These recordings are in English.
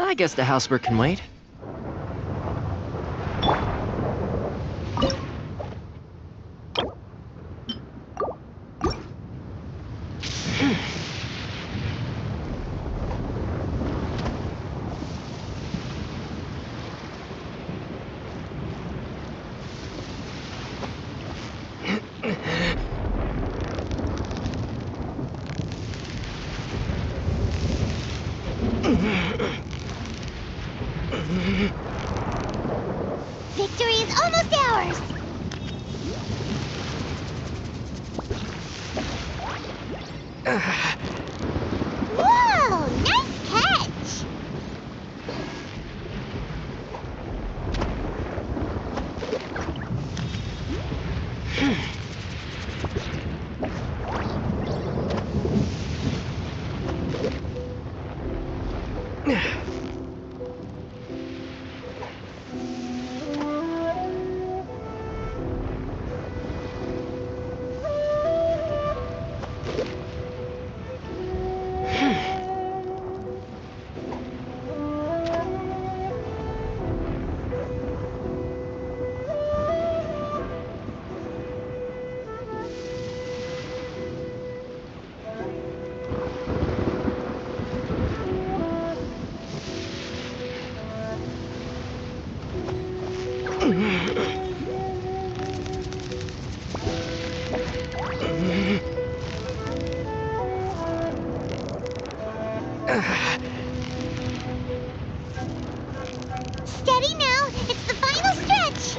I guess the housework can wait. Victory is almost ours! Whoa! Nice catch! Steady now! It's the final stretch!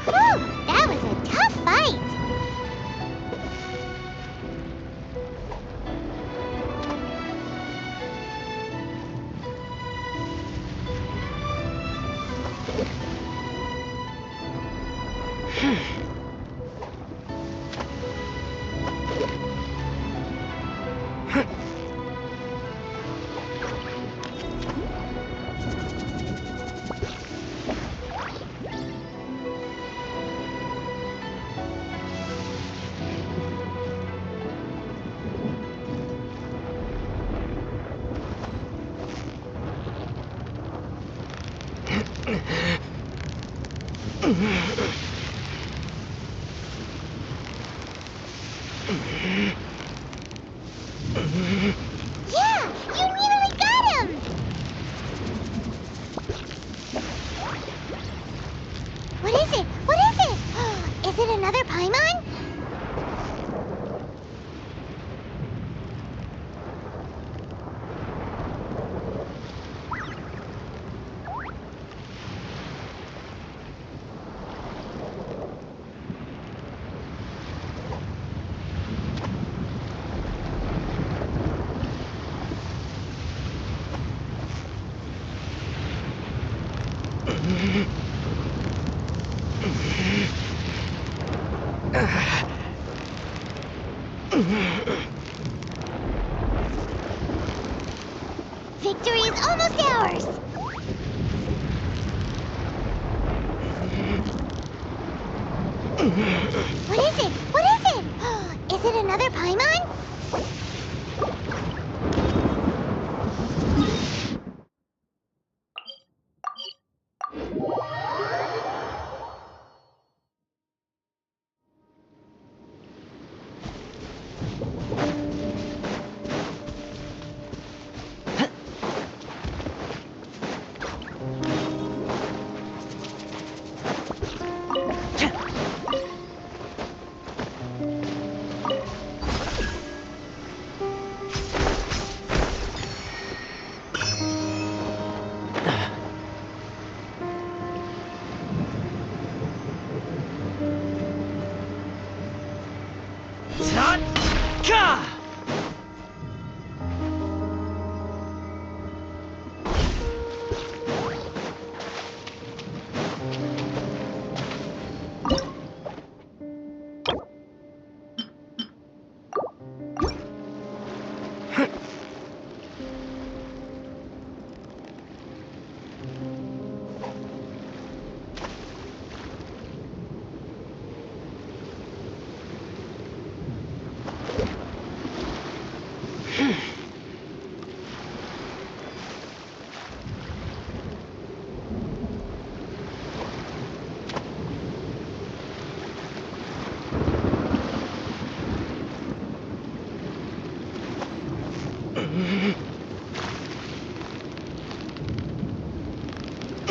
Whew! That was a tough fight! Yeah! You nearly got him! What is it? What is it? Is it another Paimon? Victory is almost ours! What is it? What is it? Is it another Paimon? Ka!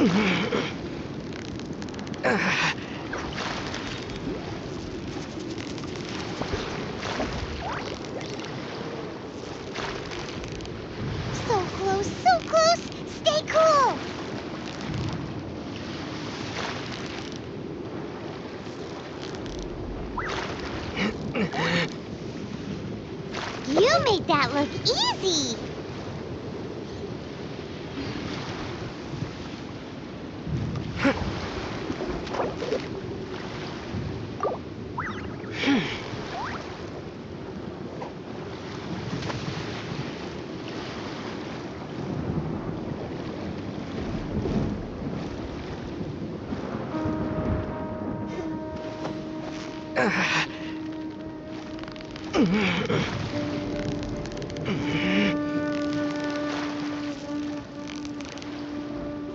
So close, so close! Stay cool! You made that look easy!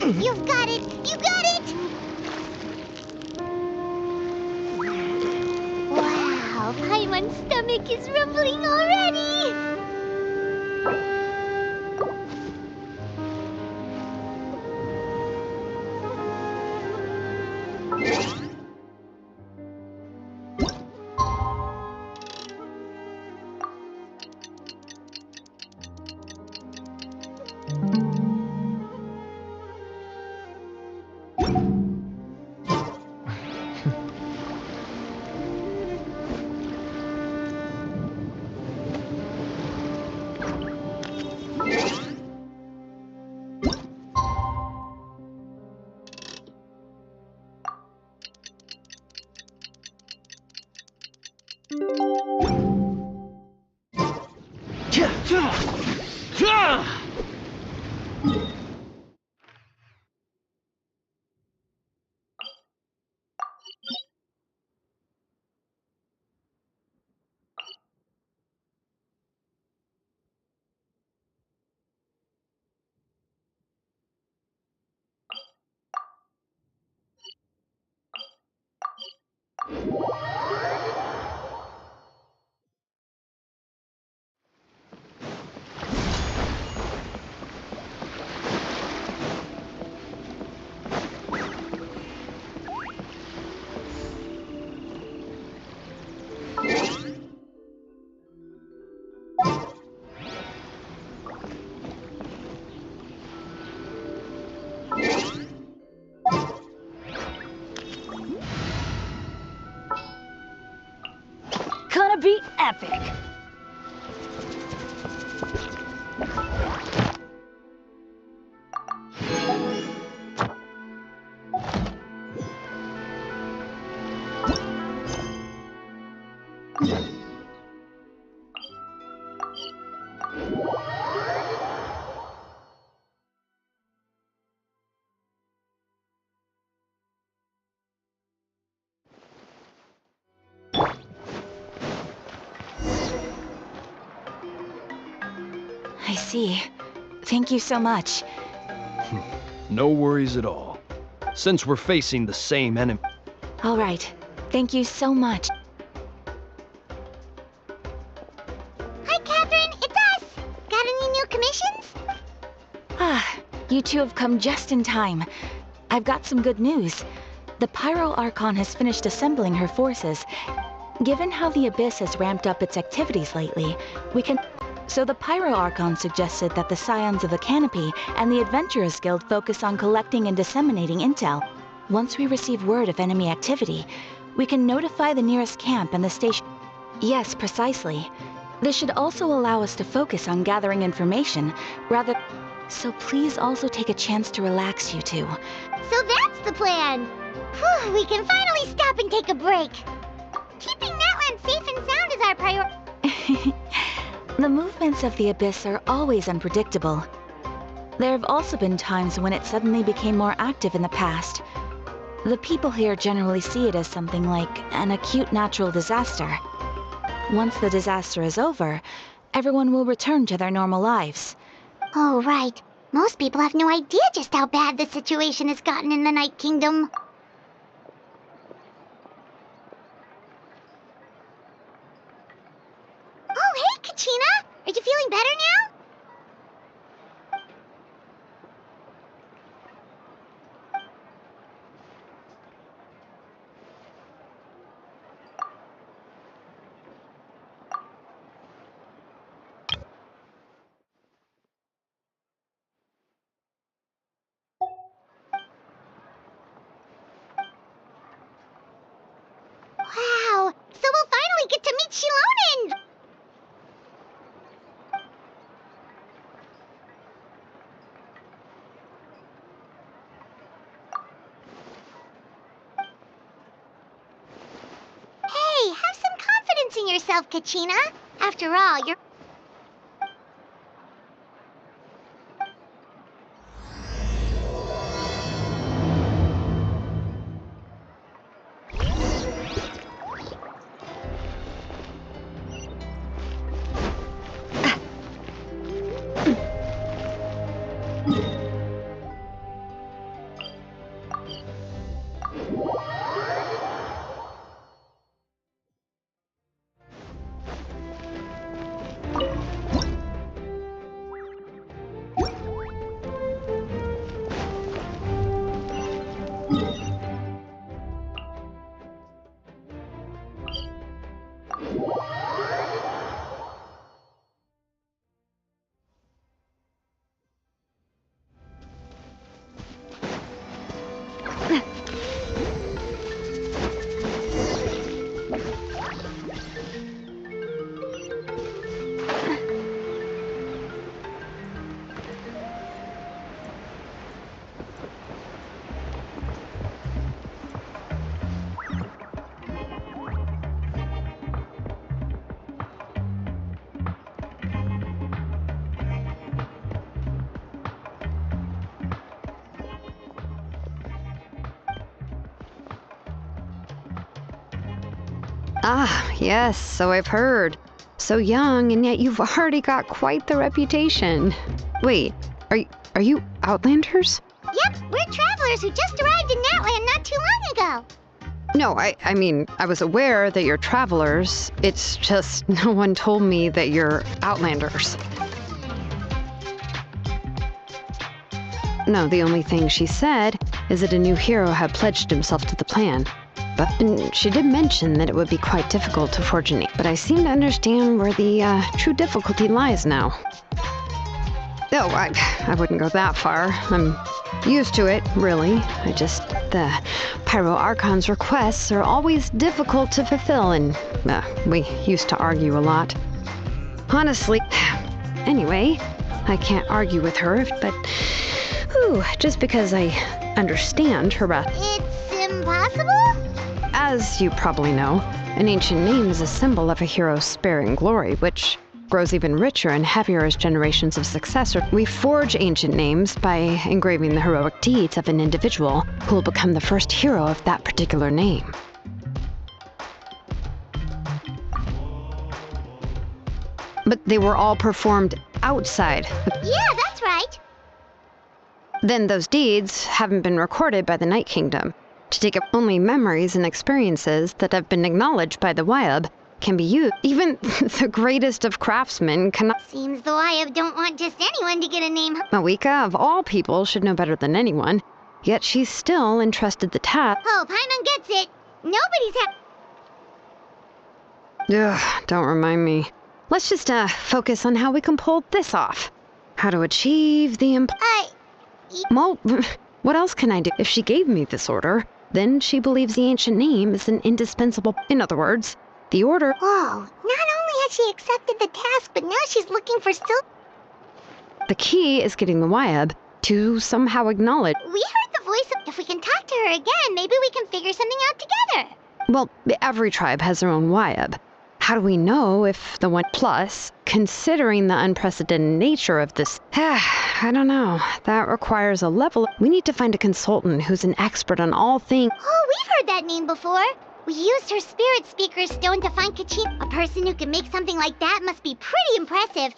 You've got it! You got it! Wow, Paimon's stomach is rumbling already! Gonna be epic! I see. Thank you so much. No worries at all. Since we're facing the same enemy... All right. Thank you so much. Hi, Catherine, it's us! Got any new commissions? Ah, you two have come just in time. I've got some good news. The Pyro Archon has finished assembling her forces. Given how the Abyss has ramped up its activities lately, we can... So the Pyro Archon suggested that the Scions of the Canopy and the Adventurers Guild focus on collecting and disseminating intel. Once we receive word of enemy activity, we can notify the nearest camp and the station. Yes, precisely. This should also allow us to focus on gathering information, rather... So please also take a chance to relax, you two. So that's the plan! Whew, we can finally stop and take a break! Keeping Natland safe and sound is our priority. The movements of the Abyss are always unpredictable. There have also been times when it suddenly became more active in the past. The people here generally see it as something like an acute natural disaster. Once the disaster is over, everyone will return to their normal lives. Oh, right. Most people have no idea just how bad the situation has gotten in the Night Kingdom. Oh, hey, Kachina! Are you feeling better now? finally get to meet Shilonen! Hey, have some confidence in yourself, Kachina. After all, you're... Ah, yes, so I've heard. So young, and yet you've already got quite the reputation. Wait, are you Outlanders? Yep, we're travelers who just arrived in Natland not too long ago. No, I mean, I was aware that you're travelers. It's just no one told me that you're Outlanders. No, the only thing she said is that a new hero had pledged himself to the plan. But she did mention that it would be quite difficult to forge a name. But I seem to understand where the true difficulty lies now. Oh, I wouldn't go that far. I'm used to it, really. The Pyro Archon's requests are always difficult to fulfill, and we used to argue a lot. Honestly, anyway, I can't argue with her, but just because I understand her wrath. It's impossible? As you probably know, an ancient name is a symbol of a hero's sparing glory, which grows even richer and heavier as generations of successors. We forge ancient names by engraving the heroic deeds of an individual who will become the first hero of that particular name. But they were all performed outside. Yeah, that's right. Then those deeds haven't been recorded by the Night Kingdom. To take up only memories and experiences that have been acknowledged by the Wyab can be used. Even the greatest of craftsmen cannot... Seems the Wyab don't want just anyone to get a name. Mawika, of all people, should know better than anyone. Yet she's still entrusted the task. Oh, Paimon gets it. Nobody's Ugh, don't remind me. Let's just focus on how we can pull this off. How to achieve the Well, what else can I do? If she gave me this order, then she believes the ancient name is an indispensable... In other words, the order... Whoa, not only has she accepted the task, but now she's looking for still... The key is getting the Wyab to somehow acknowledge... We heard the voice of... If we can talk to her again, maybe we can figure something out together. Well, every tribe has their own Wyab. How do we know if the one... Plus, considering the unprecedented nature of this... I don't know. That requires a level... We need to find a consultant who's an expert on all things... Oh, we've heard that name before. We used her spirit speaker stone to find Kachina. A person who can make something like that must be pretty impressive.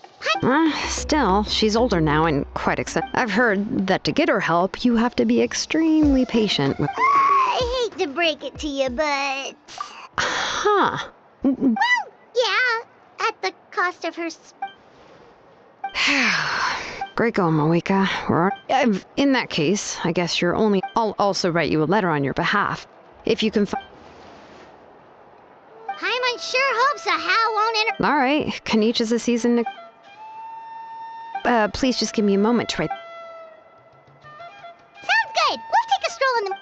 Still, she's older now and quite I've heard that to get her help, you have to be extremely patient with... I hate to break it to you, but... Huh. Well, yeah. At the cost of her... Great going, Mawika. In that case, I guess you're only... I'll also write you a letter on your behalf. If you can Paimon sure hopes a Hal won't enter... All right. Kanich is a season... please just give me a moment to write... Sounds good. We'll take a stroll in the...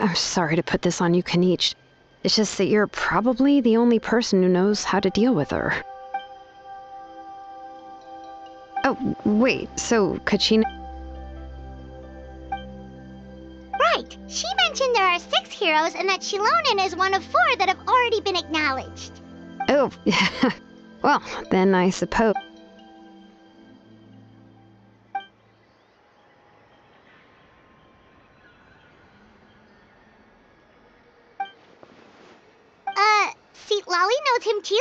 I'm sorry to put this on you, Kanichi. It's just that you're probably the only person who knows how to deal with her. Oh, wait, so Kachina... Right. She mentioned there are 6 heroes and that Shilonen is one of 4 that have already been acknowledged. Oh, well, then I suppose... See, Lolly knows him too?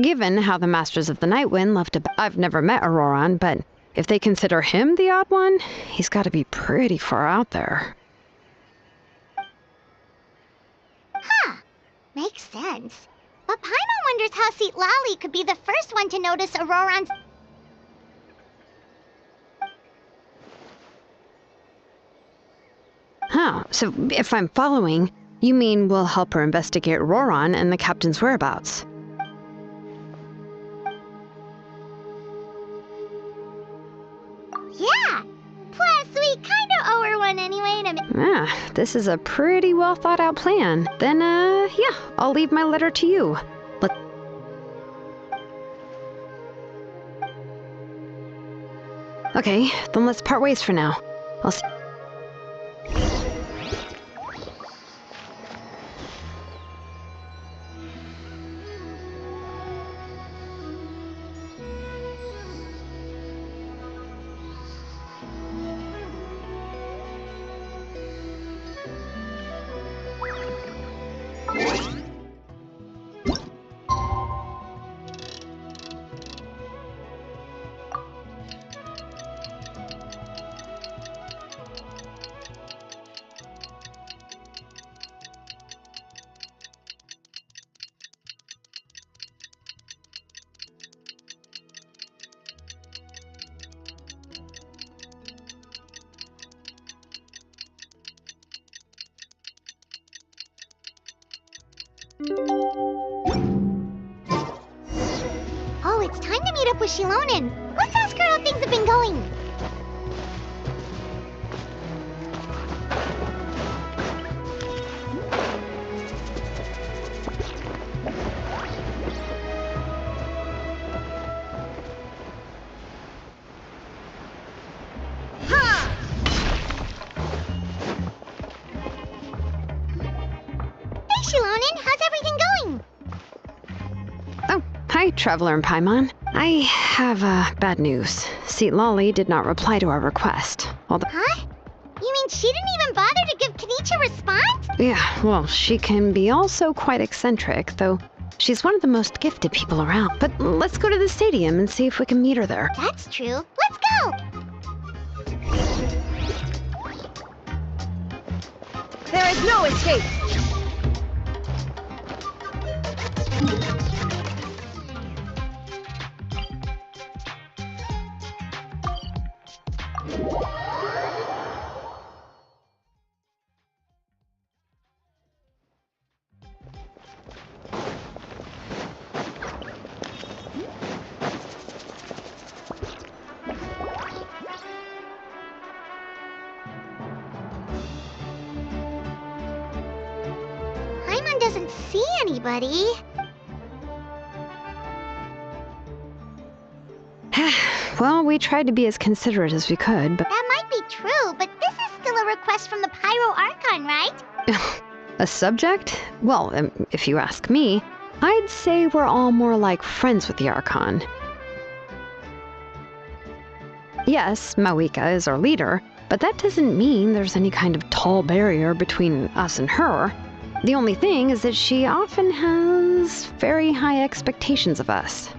Given how the Masters of the Nightwind left I've never met Auroran, but if they consider him the odd one, he's got to be pretty far out there. Huh. Makes sense. But Paimon wonders how Seat Lolly could be the first one to notice Auroran's... Huh, so if I'm following, you mean we'll help her investigate Auroran and the captain's whereabouts? Yeah! Plus, we kinda owe her one anyway to... Ah, this is a pretty well thought out plan. Then, yeah, I'll leave my letter to you. Okay, then let's part ways for now. I'll see. Oh, it's time to meet up with Shilonen. Let's ask her how things have been going. Hey, Shilonen, how's everything going? Oh, hi, Traveler and Paimon. I have, bad news. See, Lolly did not reply to our request. Although... Huh? You mean she didn't even bother to give Kanichi a response? Yeah, well, she can be also quite eccentric, though she's one of the most gifted people around. But let's go to the stadium and see if we can meet her there. That's true. Let's go! There is no escape! Paimon doesn't see anybody. Well, we tried to be as considerate as we could, but... That might be true, but this is still a request from the Pyro Archon, right? A subject? Well, if you ask me, I'd say we're all more like friends with the Archon. Yes, Mawika is our leader, but that doesn't mean there's any kind of tall barrier between us and her. The only thing is that she often has very high expectations of us.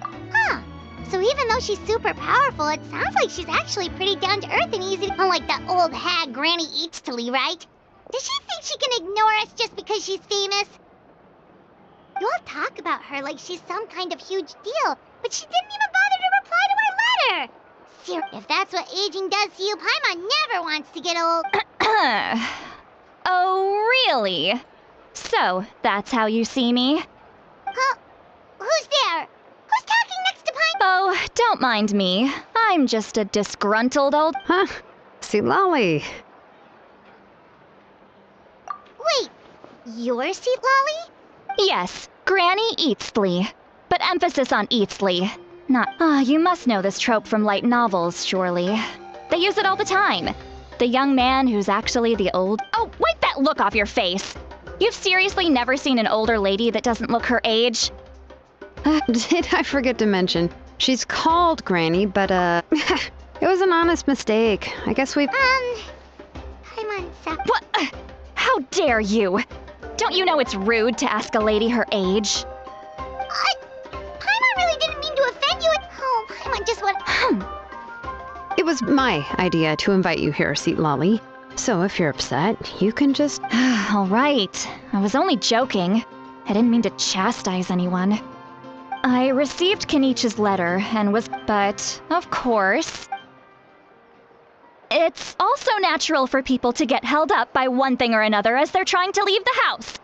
Huh. So even though she's super powerful, it sounds like she's actually pretty down to earth and easy, unlike that old hag Granny Eatstily, right? Does she think she can ignore us just because she's famous? You all talk about her like she's some kind of huge deal, but she didn't even bother to reply to our letter! If that's what aging does to you, Paimon never wants to get old. Oh, really? So, that's how you see me? Huh? Who's there? Who's talking next to Paimon? Oh, don't mind me. I'm just a disgruntled old... Huh? See, Lolly. Wait, you're Seat Lolly? Yes, Granny Eatsley. But emphasis on Eatsley. Not... you must know this trope from light novels, surely. They use it all the time. The young man who's actually the old... Oh, wipe that look off your face! You've seriously never seen an older lady that doesn't look her age? Did I forget to mention? She's called Granny, but, it was an honest mistake. I guess we... Paimon, What? How dare you? Don't you know it's rude to ask a lady her age? Paimon really didn't mean to offend you. Oh, Paimon just went... It was my idea to invite you here, Seat Lolly. So if you're upset, you can just... All right. I was only joking. I didn't mean to chastise anyone. I received Kenichi's letter and was... But, of course... It's also natural for people to get held up by one thing or another as they're trying to leave the house.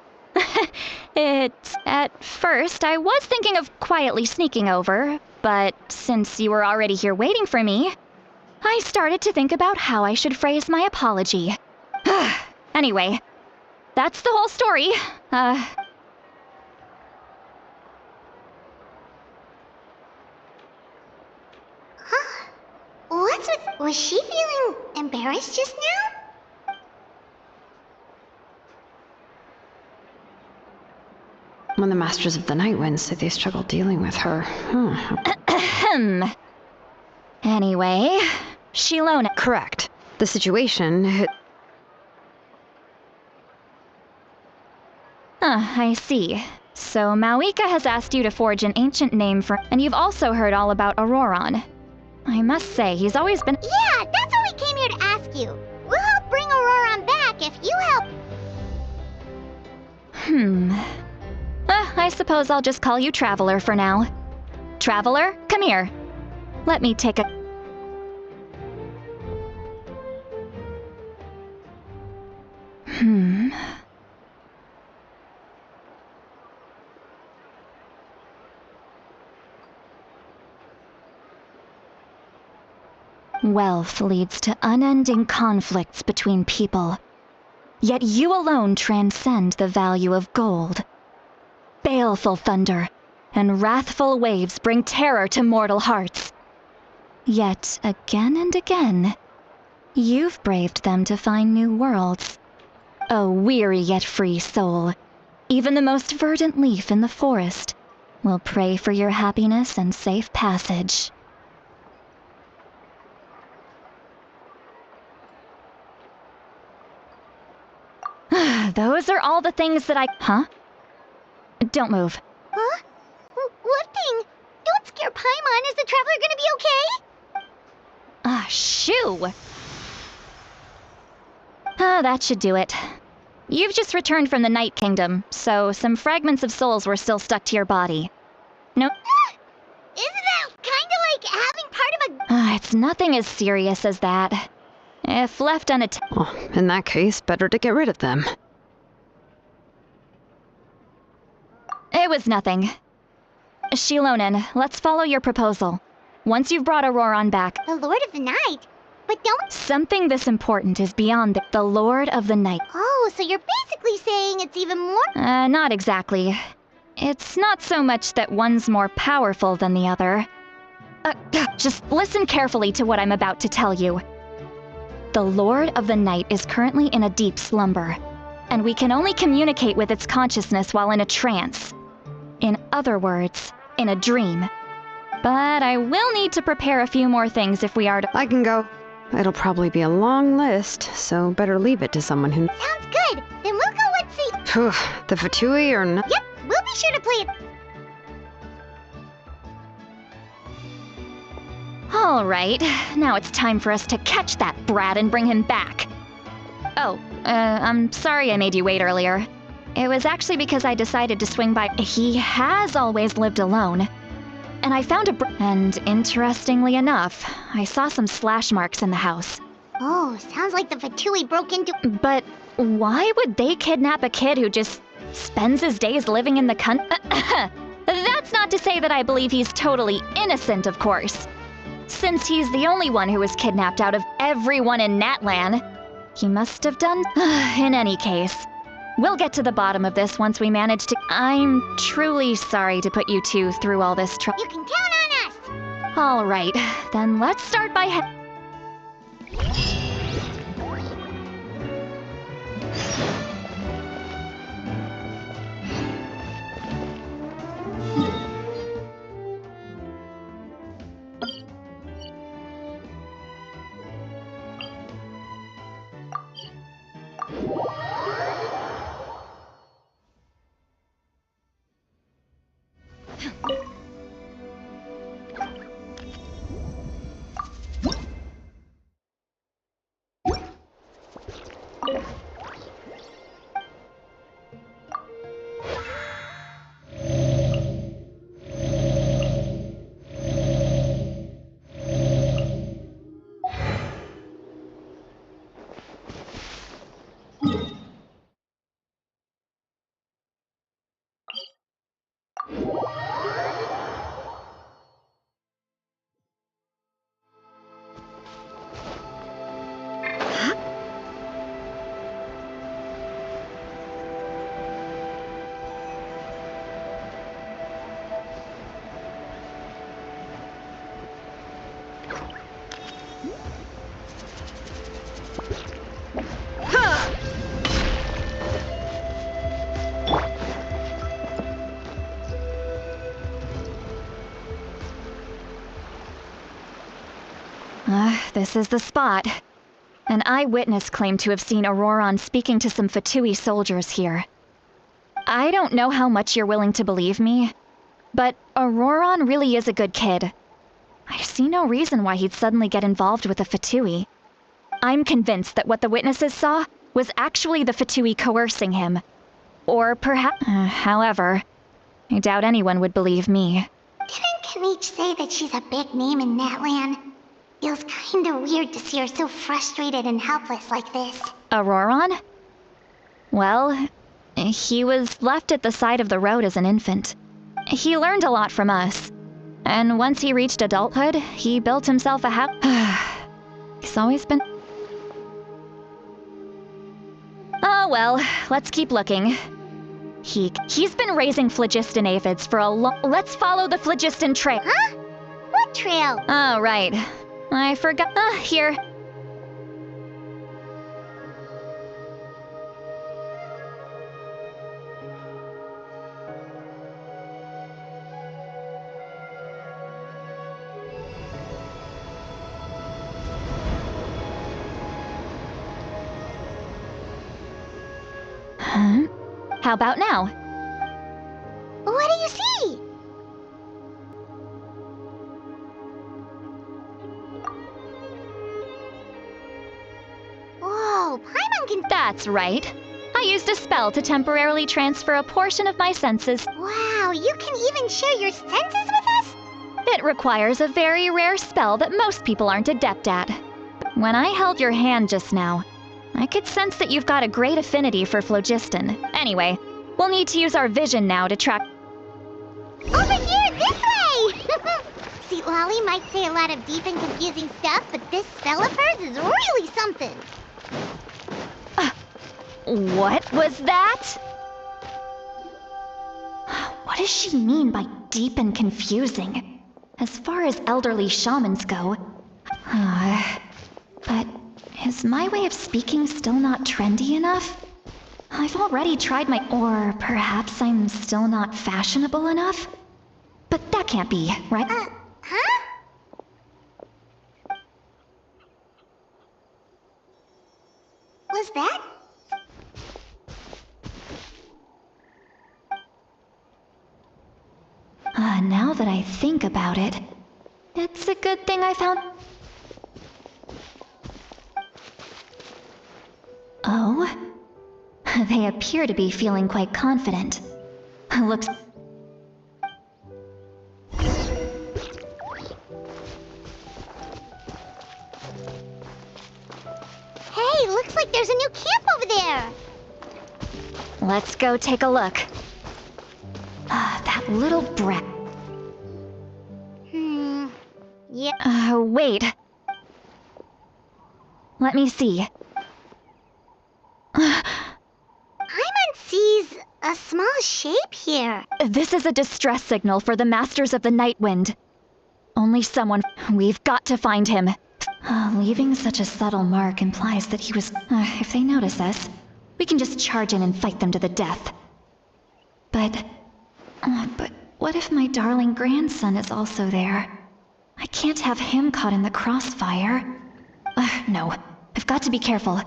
At first, I was thinking of quietly sneaking over, but since you were already here waiting for me, I started to think about how I should phrase my apology. Anyway, that's the whole story. What's with... Was she feeling embarrassed just now? When the Masters of the Night Wind said they struggled dealing with her. Anyway, Shilona... Correct. The situation... I see. So Mawika has asked you to forge an ancient name for... And you've also heard all about Auroron. I must say, he's always been... Yeah, that's why we came here to ask you. We'll help bring Auroron back if you help... I suppose I'll just call you Traveler for now. Traveler, come here. Let me take a... Wealth leads to unending conflicts between people. Yet you alone transcend the value of gold. Baleful thunder and wrathful waves bring terror to mortal hearts. Yet again and again, you've braved them to find new worlds. O weary yet free soul, even the most verdant leaf in the forest will pray for your happiness and safe passage. Those are all the things that I... Huh? Don't move. Huh? What thing? Don't scare Paimon. Is the Traveler gonna be okay? Shoo! That should do it. You've just returned from the Night Kingdom, so some fragments of souls were still stuck to your body. No? Isn't that kinda like having part of a... It's nothing as serious as that. If left unattended... Well, in that case, better to get rid of them. It was nothing. Shilonen, let's follow your proposal. Once you've brought Auroron back... The Lord of the Night? But don't... Something this important is beyond the Lord of the Night. Oh, so you're basically saying it's even more... Not exactly. It's not so much that one's more powerful than the other. Just listen carefully to what I'm about to tell you. The Lord of the Night is currently in a deep slumber, and we can only communicate with its consciousness while in a trance. In other words, in a dream. But I will need to prepare a few more things if we are to... I can go. It'll probably be a long list, so better leave it to someone who... Sounds good. Then we'll go and see... Phew, the Fatui or not... Yep, we'll be sure to play it... All right, now it's time for us to catch that brat and bring him back. Oh, I'm sorry I made you wait earlier. It was actually because I decided to swing by. He has always lived alone. And I found and interestingly enough, I saw some slash marks in the house. Oh, sounds like the Fatui broke into... But why would they kidnap a kid who just spends his days living in the That's not to say that I believe he's totally innocent, of course. Since he's the only one who was kidnapped out of everyone in Natlan, he must have done... In any case, we'll get to the bottom of this once we manage to... I'm truly sorry to put you two through all this trouble. You can count on us! All right, then let's start by... This is the spot. An eyewitness claimed to have seen Auroron speaking to some Fatui soldiers here. I don't know how much you're willing to believe me, but Auroron really is a good kid. I see no reason why he'd suddenly get involved with a Fatui. I'm convinced that what the witnesses saw was actually the Fatui coercing him. Or perhaps... however, I doubt anyone would believe me. Didn't Kanich say that she's a big name in Natlan? Feels kinda weird to see her so frustrated and helpless like this. Auroron? Well, he was left at the side of the road as an infant. He learned a lot from us. And once he reached adulthood, he built himself a house. He's always been... Oh well, let's keep looking. He's been raising phlogiston aphids for a long... Let's follow the phlogiston trail. Huh? What trail? Oh, right. I forgot. Here. Huh? How about now? What do you see? Whoa, Paimon can... That's right. I used a spell to temporarily transfer a portion of my senses. Wow, you can even share your senses with us? It requires a very rare spell that most people aren't adept at. When I held your hand just now, I could sense that you've got a great affinity for phlogiston. Anyway, we'll need to use our vision now to track... Over here, this way! See, Lolly might say a lot of deep and confusing stuff, but this spell of hers is really something. What was that? What does she mean by deep and confusing? As far as elderly shamans go... but is my way of speaking still not trendy enough? I've already tried my... Or perhaps I'm still not fashionable enough? But that can't be, right? Huh? Was that? Now that I think about it, it's a good thing I found... Oh? They appear to be feeling quite confident. Looks... Hey, looks like there's a new camp over there! Let's go take a look. That little brat... Yeah. Wait. Let me see. Paimon sees a small shape here. This is a distress signal for the Masters of the Night Wind. Only someone. We've got to find him. Leaving such a subtle mark implies that he was. If they notice us, we can just charge in and fight them to the death. But what if my darling grandson is also there? I can't have him caught in the crossfire. No, I've got to be careful.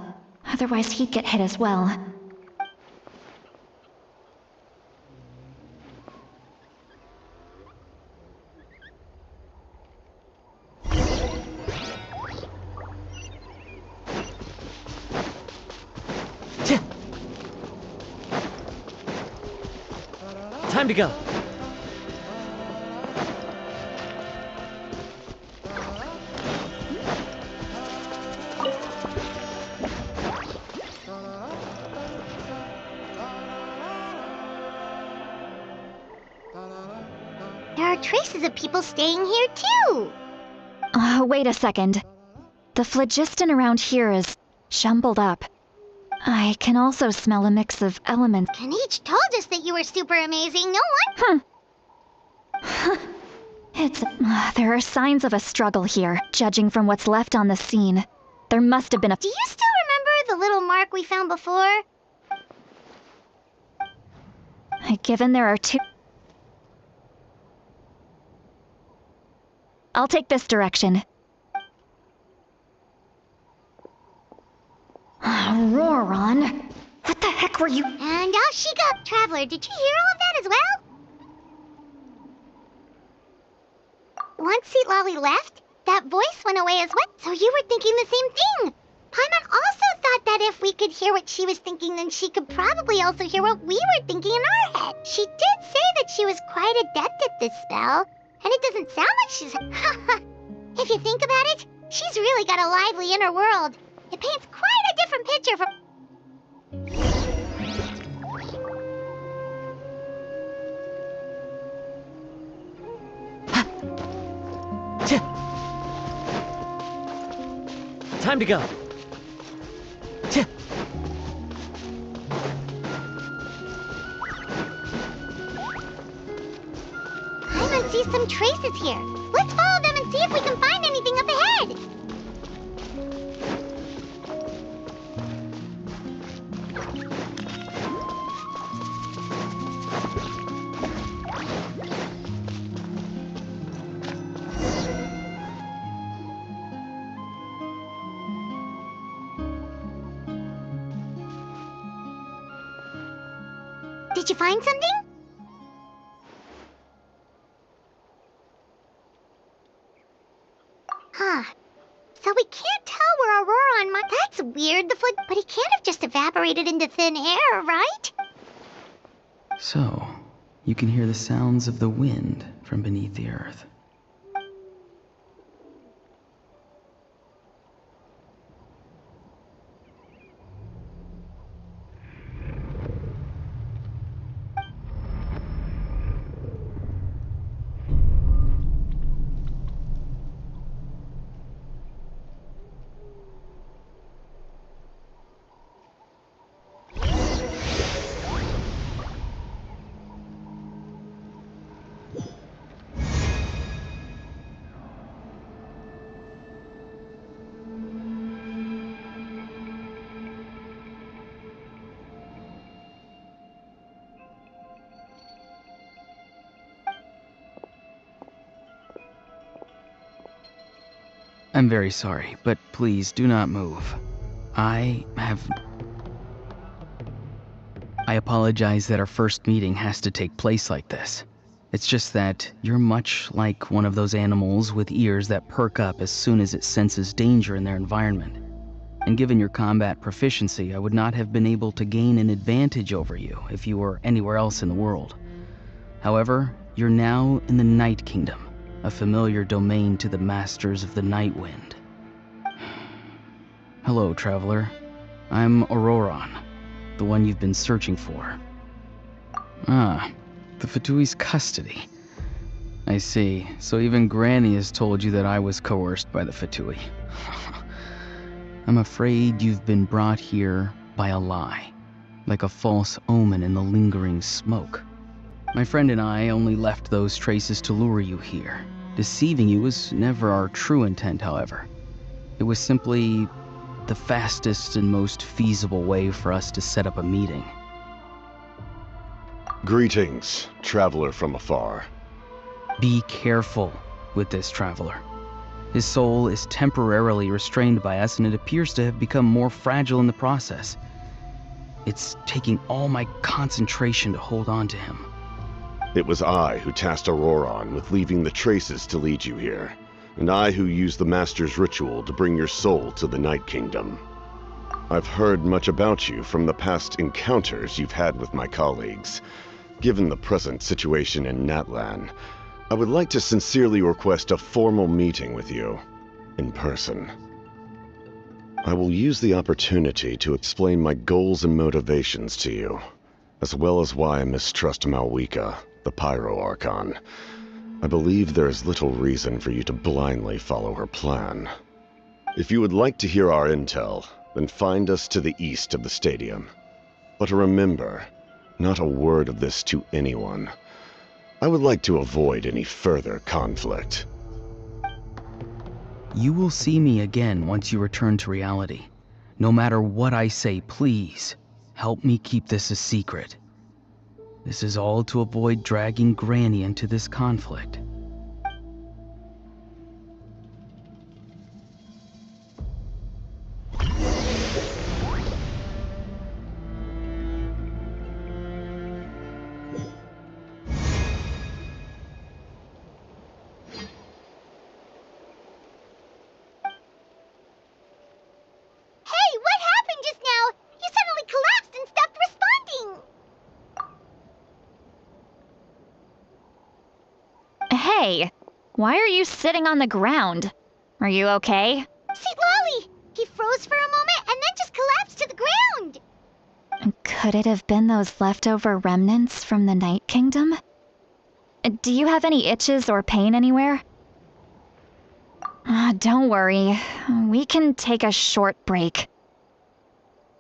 Otherwise, he'd get hit as well. Time to go. There are traces of people staying here too. Wait a second. The phlogiston around here is jumbled up. I can also smell a mix of elements. Kanich told us that you were super amazing. No one. There are signs of a struggle here, judging from what's left on the scene. There must have been a. Do you still remember the little mark we found before? Given there are two. I'll take this direction. Roron, what the heck were you? And out she got. Traveler, did you hear all of that as well? Once Seat Lolly left, that voice went away as well. So you were thinking the same thing. Paimon also thought that if we could hear what she was thinking, then she could probably also hear what we were thinking in our head. She did say that she was quite adept at this spell, and it doesn't sound like she's... If you think about it, she's really got a lively inner world. It paints quite a different picture from... Time to go. Paimon sees some traces here. Let's follow them and see if we can find anything up ahead. Did you find something? Huh. So we can't tell where Auroron might... That's weird, but he can't have just evaporated into thin air, right? So, you can hear the sounds of the wind from beneath the earth. I'm very sorry, but please do not move. I apologize that our first meeting has to take place like this. It's just that you're much like one of those animals with ears that perk up as soon as it senses danger in their environment. And given your combat proficiency, I would not have been able to gain an advantage over you if you were anywhere else in the world. However, you're now in the Night Kingdom, a familiar domain to the Masters of the Night Wind. Hello, traveler. I'm Auroron, the one you've been searching for. Ah, the Fatui's custody. I see. So even Granny has told you that I was coerced by the Fatui. I'm afraid you've been brought here by a lie, like a false omen in the lingering smoke. My friend and I only left those traces to lure you here. Deceiving you was never our true intent, however. It was simply the fastest and most feasible way for us to set up a meeting. Greetings, traveler from afar. Be careful with this traveler. His soul is temporarily restrained by us, and it appears to have become more fragile in the process. It's taking all my concentration to hold on to him. It was I who tasked Auroron with leaving the traces to lead you here, and I who used the Master's ritual to bring your soul to the Night Kingdom. I've heard much about you from the past encounters you've had with my colleagues. Given the present situation in Natlan, I would like to sincerely request a formal meeting with you, in person. I will use the opportunity to explain my goals and motivations to you, as well as why I mistrust Malwika, the Pyro Archon. I believe there is little reason for you to blindly follow her plan. If you would like to hear our intel, then find us to the east of the stadium. But remember, not a word of this to anyone. I would like to avoid any further conflict. You will see me again once you return to reality. No matter what I say, please, help me keep this a secret. This is all to avoid dragging Granny into this conflict. Hey, what happened just now? You suddenly collapsed and stopped responding. Hey, why are you sitting on the ground? Are you okay? See, Lolly! He froze for a moment and then just collapsed to the ground! Could it have been those leftover remnants from the Night Kingdom? Do you have any itches or pain anywhere? Don't worry. We can take a short break.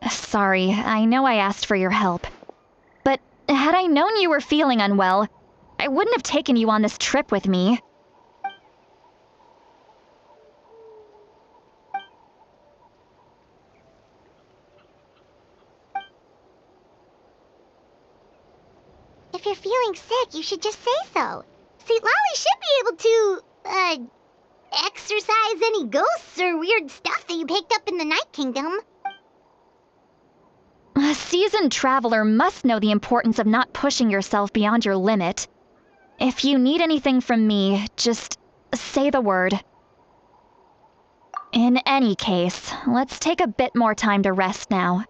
Sorry, I know I asked for your help. But had I known you were feeling unwell, I wouldn't have taken you on this trip with me. If you're feeling sick, you should just say so. See, Lolly should be able to, exorcise any ghosts or weird stuff that you picked up in the Night Kingdom. A seasoned traveler must know the importance of not pushing yourself beyond your limit. If you need anything from me, just say the word. In any case, let's take a bit more time to rest now.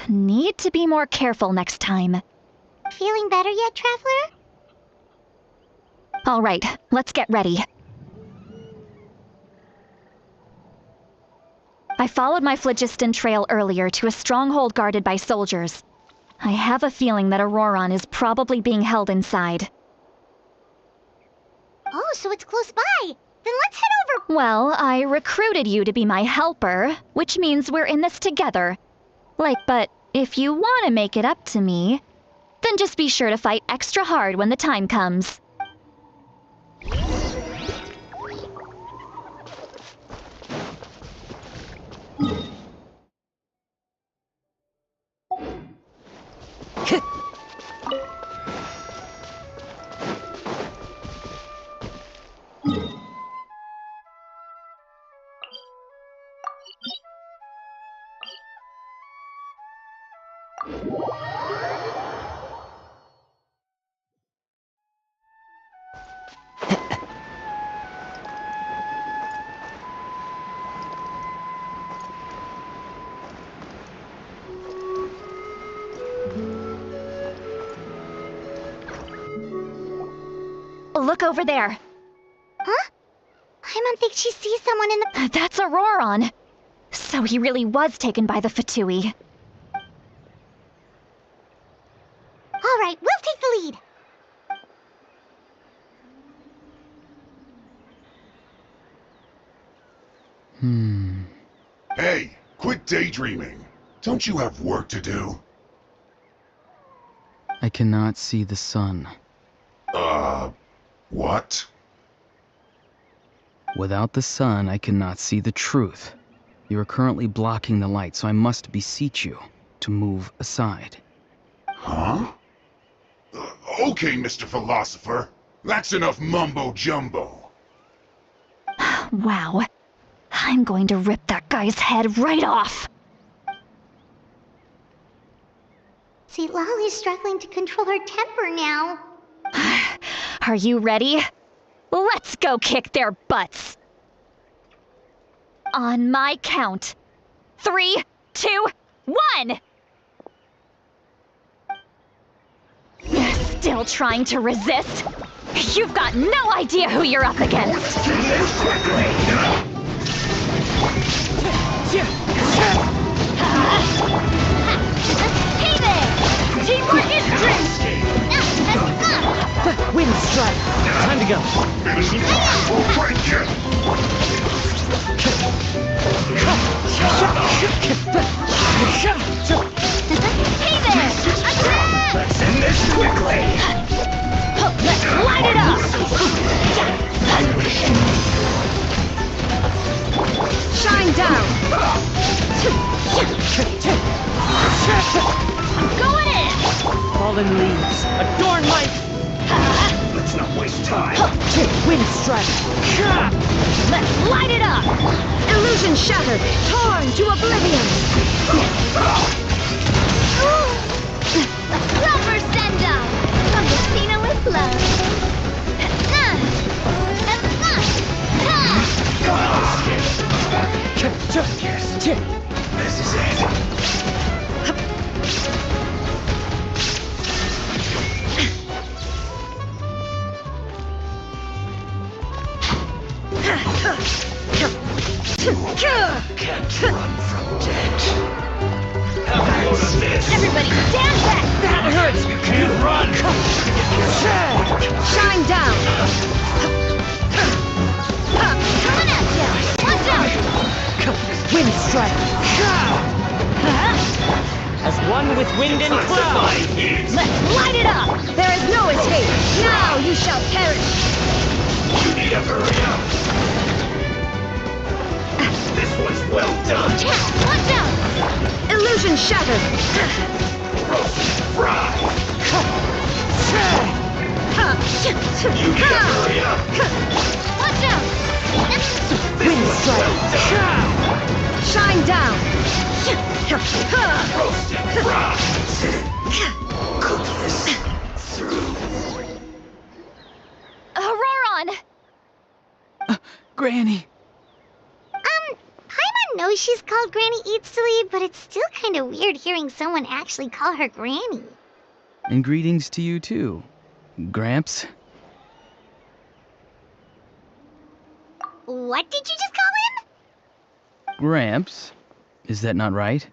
Need to be more careful next time. Feeling better yet, traveler? All right, let's get ready. I followed my phlogiston trail earlier to a stronghold guarded by soldiers. I have a feeling that Auroron is probably being held inside. Oh, so it's close by. Then let's head over. Well, I recruited you to be my helper, which means we're in this together. But if you want to make it up to me, then just be sure to fight extra hard when the time comes. Look over there. Huh? I don't think she sees someone in the... That's Auroron. So he really was taken by the Fatui. All right, we'll take the lead. Hey, quit daydreaming. Don't you have work to do? I cannot see the sun. What? Without the sun, I cannot see the truth. You are currently blocking the light, so I must beseech you to move aside. Huh? Okay, Mr. Philosopher. That's enough mumbo-jumbo. Wow. I'm going to rip that guy's head right off. See, Lolly's struggling to control her temper now. Are you ready? Let's go kick their butts. On my count. 3, 2, 1! Still trying to resist? You've got no idea who you're up against. Hey there! Teamwork is strength! Wind strike. Time to go. Hey there! Attack! Let's end this quickly! Let's light it up! Shine down! I'm going in! Fallen leaves. Adorn my... Let's not waste time. Wind strike. Let's light it up! Illusion shattered! Torn to oblivion! Rubber send-up from the Cena with love. This is it. Can't run from death. Everybody stand back! That hurts! You can't run! Shine down! Coming at ya! Watch out! Wind strike. As one with wind and cloud. Let's light it up! There is no escape! Now you shall perish! You need to hurry up! This one's well done! Watch out! Illusion shattered! Roast fried! You need to hurry up! Watch out! This one's well done! Shine down! Roast and fried! Cook this through. Auroron! Granny! Paimon knows she's called Granny Eats to Leave, but it's still kind of weird hearing someone actually call her Granny. And greetings to you too, Gramps. What did you just call him? Gramps? Is that not right?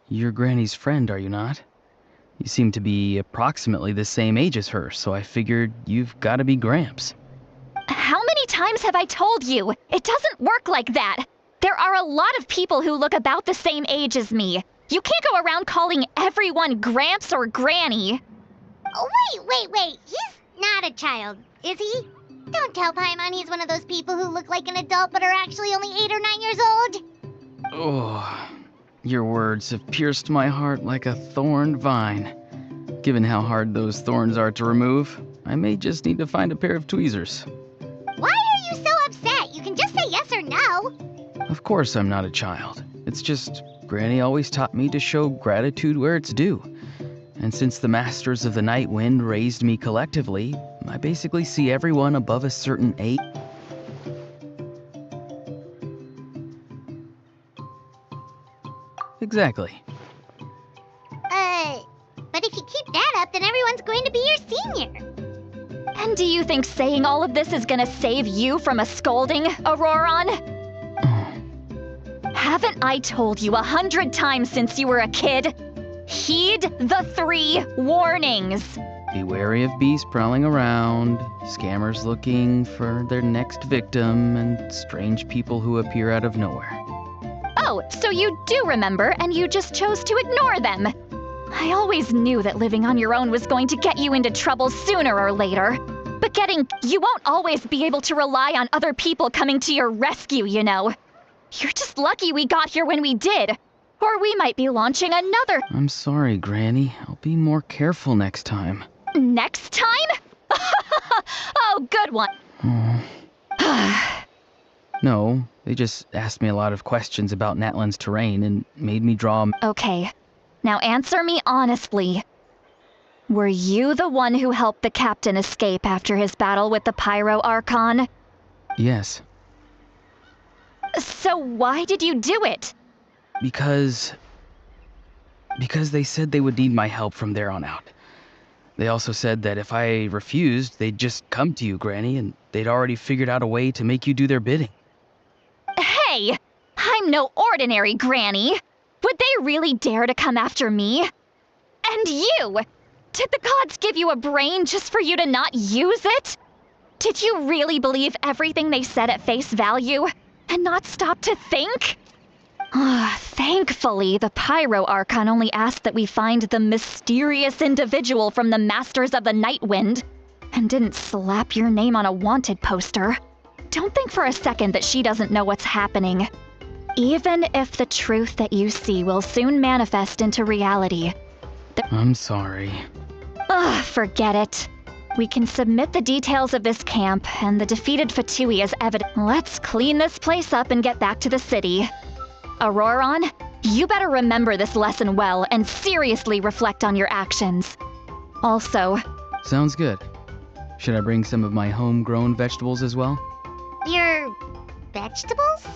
You're Granny's friend, are you not? You seem to be approximately the same age as her, so I figured you've got to be Gramps. How many times have I told you? It doesn't work like that. There are a lot of people who look about the same age as me. You can't go around calling everyone Gramps or Granny. Oh, wait. He's not a child, is he? Don't tell Paimon he's one of those people who look like an adult but are actually only 8 or 9 years old. Oh, your words have pierced my heart like a thorned vine. Given how hard those thorns are to remove, I may just need to find a pair of tweezers. Why are you so upset? You can just say yes or no. Of course I'm not a child. It's just Granny always taught me to show gratitude where it's due. And since the Masters of the Night Wind raised me collectively, I basically see everyone above a certain age. Exactly. But if you keep that up, then everyone's going to be your senior. And do you think saying all of this is gonna save you from a scolding, Auroron? Haven't I told you 100 times since you were a kid? Heed the 3 warnings. Be wary of beasts prowling around, scammers looking for their next victim, and strange people who appear out of nowhere. Oh, so you do remember, and you just chose to ignore them. I always knew that living on your own was going to get you into trouble sooner or later. But you won't always be able to rely on other people coming to your rescue, you know. You're just lucky we got here when we did. Or we might be launching another. I'm sorry, Granny. I'll be more careful next time. Next time? Oh, good one. No, they just asked me a lot of questions about Natlan's terrain and made me draw. Okay, now answer me honestly. Were you the one who helped the captain escape after his battle with the Pyro Archon? Yes. So why did you do it? Because they said they would need my help from there on out. They also said that if I refused, they'd just come to you, Granny, and they'd already figured out a way to make you do their bidding. Hey! I'm no ordinary Granny! Would they really dare to come after me? And you! Did the gods give you a brain just for you to not use it? Did you really believe everything they said at face value, and not stop to think? Thankfully, the Pyro Archon only asked that we find the mysterious individual from the Masters of the Night Wind, and didn't slap your name on a wanted poster. Don't think for a second that she doesn't know what's happening. Even if the truth that you see will soon manifest into reality. I'm sorry. Forget it. We can submit the details of this camp and the defeated Fatui as evidence. Let's clean this place up and get back to the city. Auroron, you better remember this lesson well and seriously reflect on your actions. Also... Sounds good. Should I bring some of my homegrown vegetables as well? Your vegetables?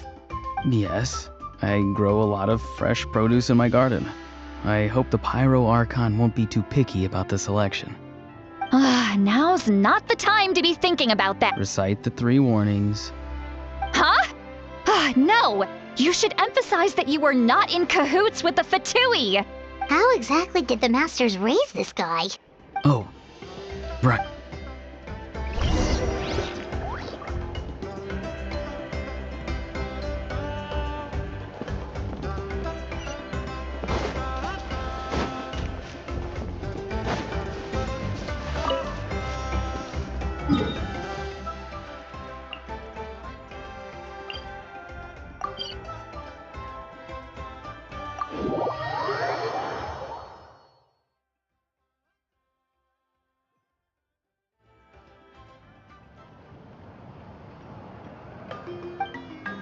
Yes. I grow a lot of fresh produce in my garden. I hope the Pyro Archon won't be too picky about the selection. Now's not the time to be thinking about that. Recite the 3 warnings. Huh? No! You should emphasize that you were not in cahoots with the Fatui! How exactly did the Masters raise this guy? Oh, right.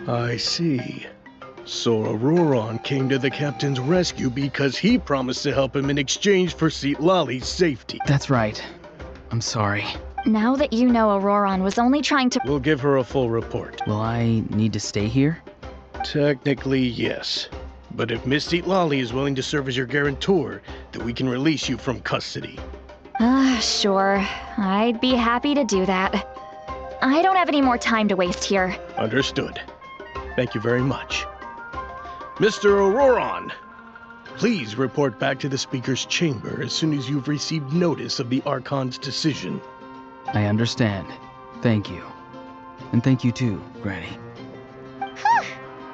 I see. So Auroron came to the captain's rescue because he promised to help him in exchange for Citlali's safety. That's right. I'm sorry. Now that you know Auroron was only trying to... We'll give her a full report. Will I need to stay here? Technically, yes. But if Miss Citlali is willing to serve as your guarantor, then we can release you from custody. Sure. I'd be happy to do that. I don't have any more time to waste here. Understood. Thank you very much. Mr. Auroron, please report back to the Speaker's chamber as soon as you've received notice of the Archon's decision. I understand. Thank you. And thank you too, Granny. Whew.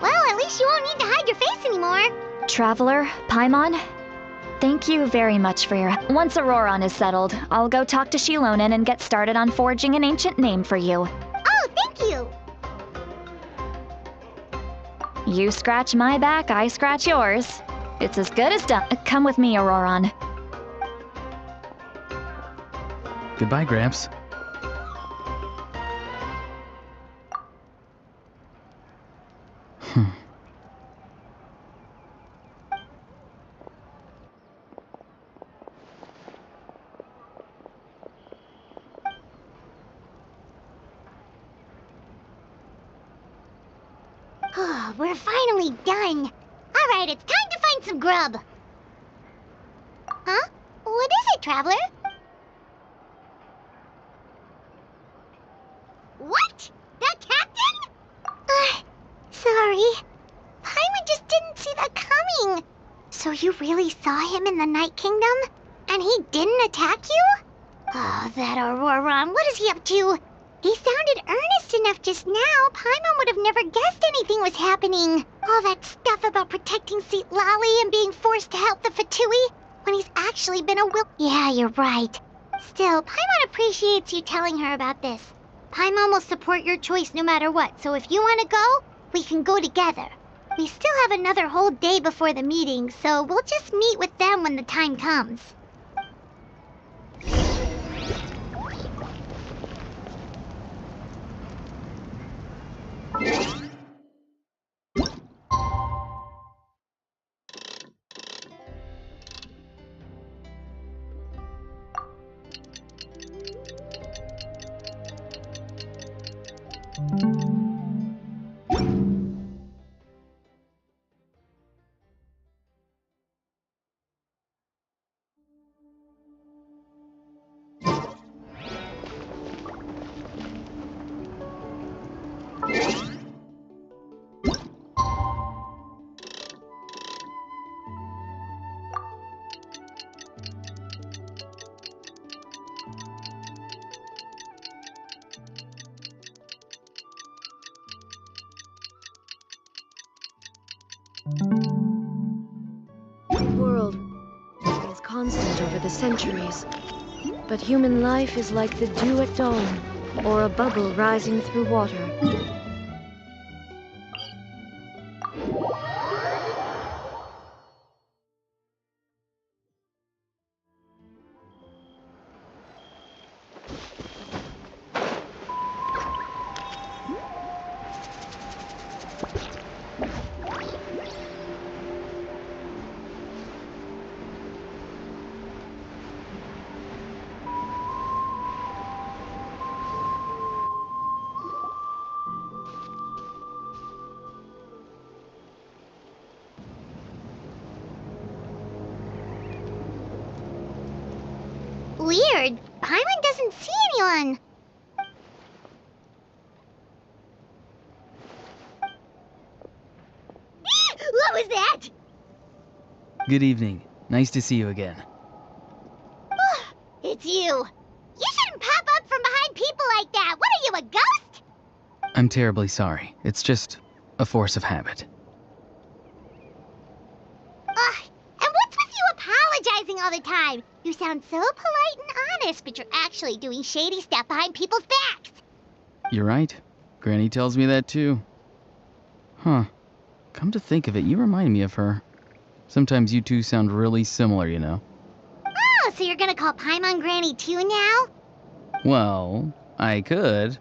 Well, at least you won't need to hide your face anymore. Traveler, Paimon, thank you very much for your... Once Auroron is settled, I'll go talk to Shilonen and get started on forging an ancient name for you. Oh, thank you. You scratch my back, I scratch yours. It's as good as done. Come with me, Auroron. Goodbye, Gramps. We're finally done. All right, it's time to find some grub. Huh? What is it, Traveler? What? The captain? Sorry. Paimon just didn't see that coming. So you really saw him in the Night Kingdom? And he didn't attack you? Oh, that Auroron, what is he up to? He sounded earnest enough just now. Paimon would have never guessed anything was happening. All that stuff about protecting Seat Lolly and being forced to help the Fatui, when he's actually been a will— Yeah, you're right. Still, Paimon appreciates you telling her about this. Paimon will support your choice no matter what, so if you want to go, we can go together. We still have another whole day before the meeting, so we'll just meet with them when the time comes. The world is constant over the centuries, but human life is like the dew at dawn, or a bubble rising through water. Weird. Paimon doesn't see anyone. What was that? Good evening. Nice to see you again. It's you. You shouldn't pop up from behind people like that. What are you, a ghost? I'm terribly sorry. It's just a force of habit. And what's with you apologizing all the time? You sound so polite and honest, but you're actually doing shady stuff behind people's backs. You're right. Granny tells me that too. Huh. Come to think of it, you remind me of her. Sometimes you two sound really similar, you know. Oh, so you're gonna call Paimon Granny too now? Well, I could.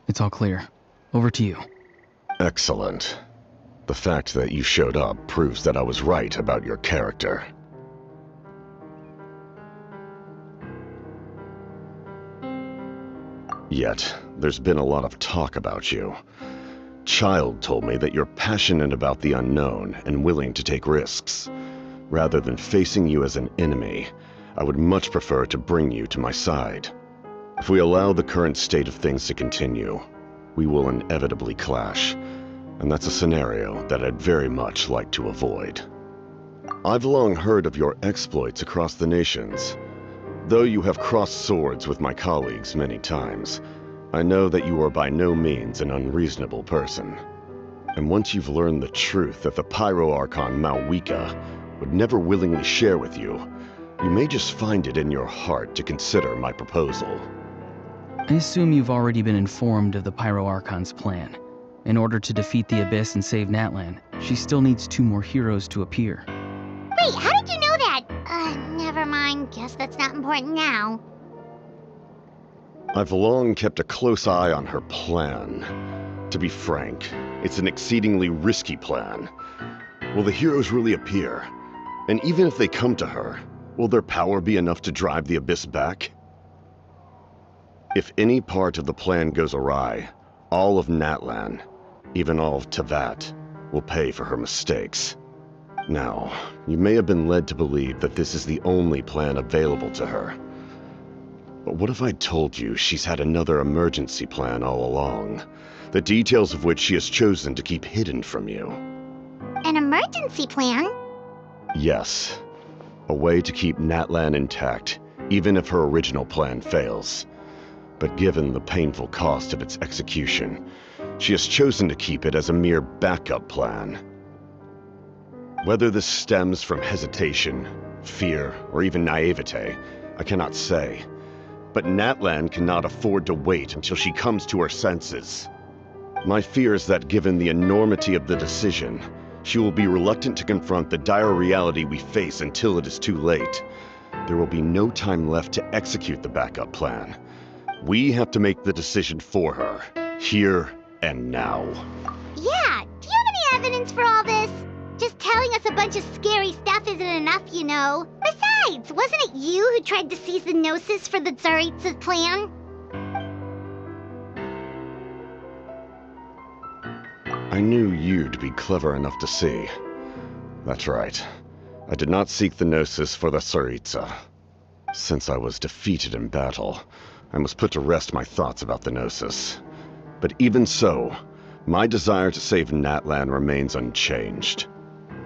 It's all clear. Over to you. Excellent. The fact that you showed up proves that I was right about your character. Yet, there's been a lot of talk about you. Child told me that you're passionate about the unknown and willing to take risks. Rather than facing you as an enemy, I would much prefer to bring you to my side. If we allow the current state of things to continue, we will inevitably clash, and that's a scenario that I'd very much like to avoid. I've long heard of your exploits across the nations. Though you have crossed swords with my colleagues many times, I know that you are by no means an unreasonable person. And once you've learned the truth that the Pyro Archon Malwika would never willingly share with you, you may just find it in your heart to consider my proposal. I assume you've already been informed of the Pyro Archon's plan. In order to defeat the Abyss and save Natlan, she still needs 2 more heroes to appear. Wait, how did you know that? Never mind. Guess that's not important now. I've long kept a close eye on her plan. To be frank, it's an exceedingly risky plan. Will the heroes really appear? And even if they come to her, will their power be enough to drive the Abyss back? If any part of the plan goes awry, all of Natlan, even all of Tevat, will pay for her mistakes. Now, you may have been led to believe that this is the only plan available to her. But what if I told you she's had another emergency plan all along, the details of which she has chosen to keep hidden from you? An emergency plan? Yes. A way to keep Natlan intact, even if her original plan fails. But given the painful cost of its execution, she has chosen to keep it as a mere backup plan. Whether this stems from hesitation, fear, or even naivete, I cannot say. But Natlan cannot afford to wait until she comes to her senses. My fear is that given the enormity of the decision, she will be reluctant to confront the dire reality we face until it is too late. There will be no time left to execute the backup plan. We have to make the decision for her, here and now. Yeah, do you have any evidence for all this? Just telling us a bunch of scary stuff isn't enough, you know. Besides, wasn't it you who tried to seize the Gnosis for the Tsaritsa's plan? I knew you'd be clever enough to see. That's right. I did not seek the Gnosis for the Tsaritsa. Since I was defeated in battle, I must put to rest my thoughts about the Gnosis. But even so, my desire to save Natlan remains unchanged.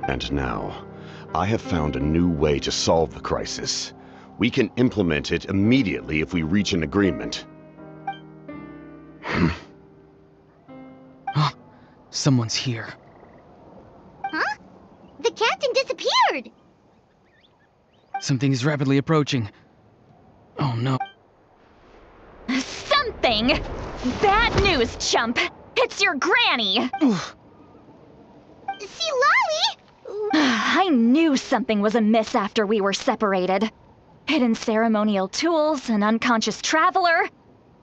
And now, I have found a new way to solve the crisis. We can implement it immediately if we reach an agreement. Someone's here. Huh? The captain disappeared! Something is rapidly approaching. Oh no. Something? Bad news, chump! It's your granny! See, Lolly? I knew something was amiss after we were separated. Hidden ceremonial tools, an unconscious traveler.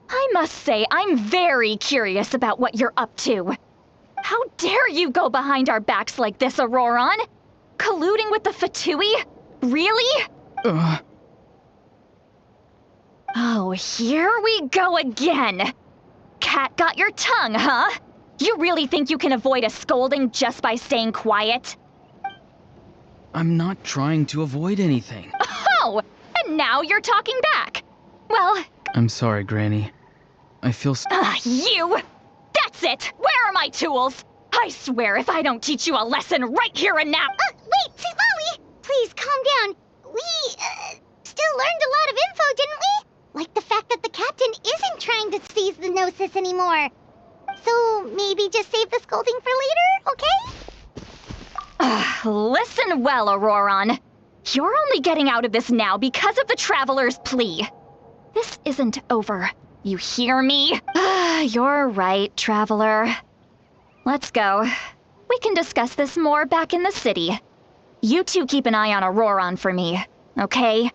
I must say, I'm very curious about what you're up to. How dare you go behind our backs like this, Auroron? Colluding with the Fatui? Really? Oh, here we go again. Cat got your tongue, huh? You really think you can avoid a scolding just by staying quiet? I'm not trying to avoid anything. Oh, and now you're talking back. Well... I'm sorry, Granny. I feel you! That's it! Where are my tools? I swear if I don't teach you a lesson right here and now... Wait, see, Lolly! Please, calm down. We, still learned a lot of info, didn't we? Like the fact that the captain isn't trying to seize the Gnosis anymore. So, maybe just save the scolding for later, okay? Listen well, Auroron. You're only getting out of this now because of the Traveler's plea. This isn't over. You hear me? You're right, Traveler. Let's go. We can discuss this more back in the city. You two keep an eye on Auroron for me, okay?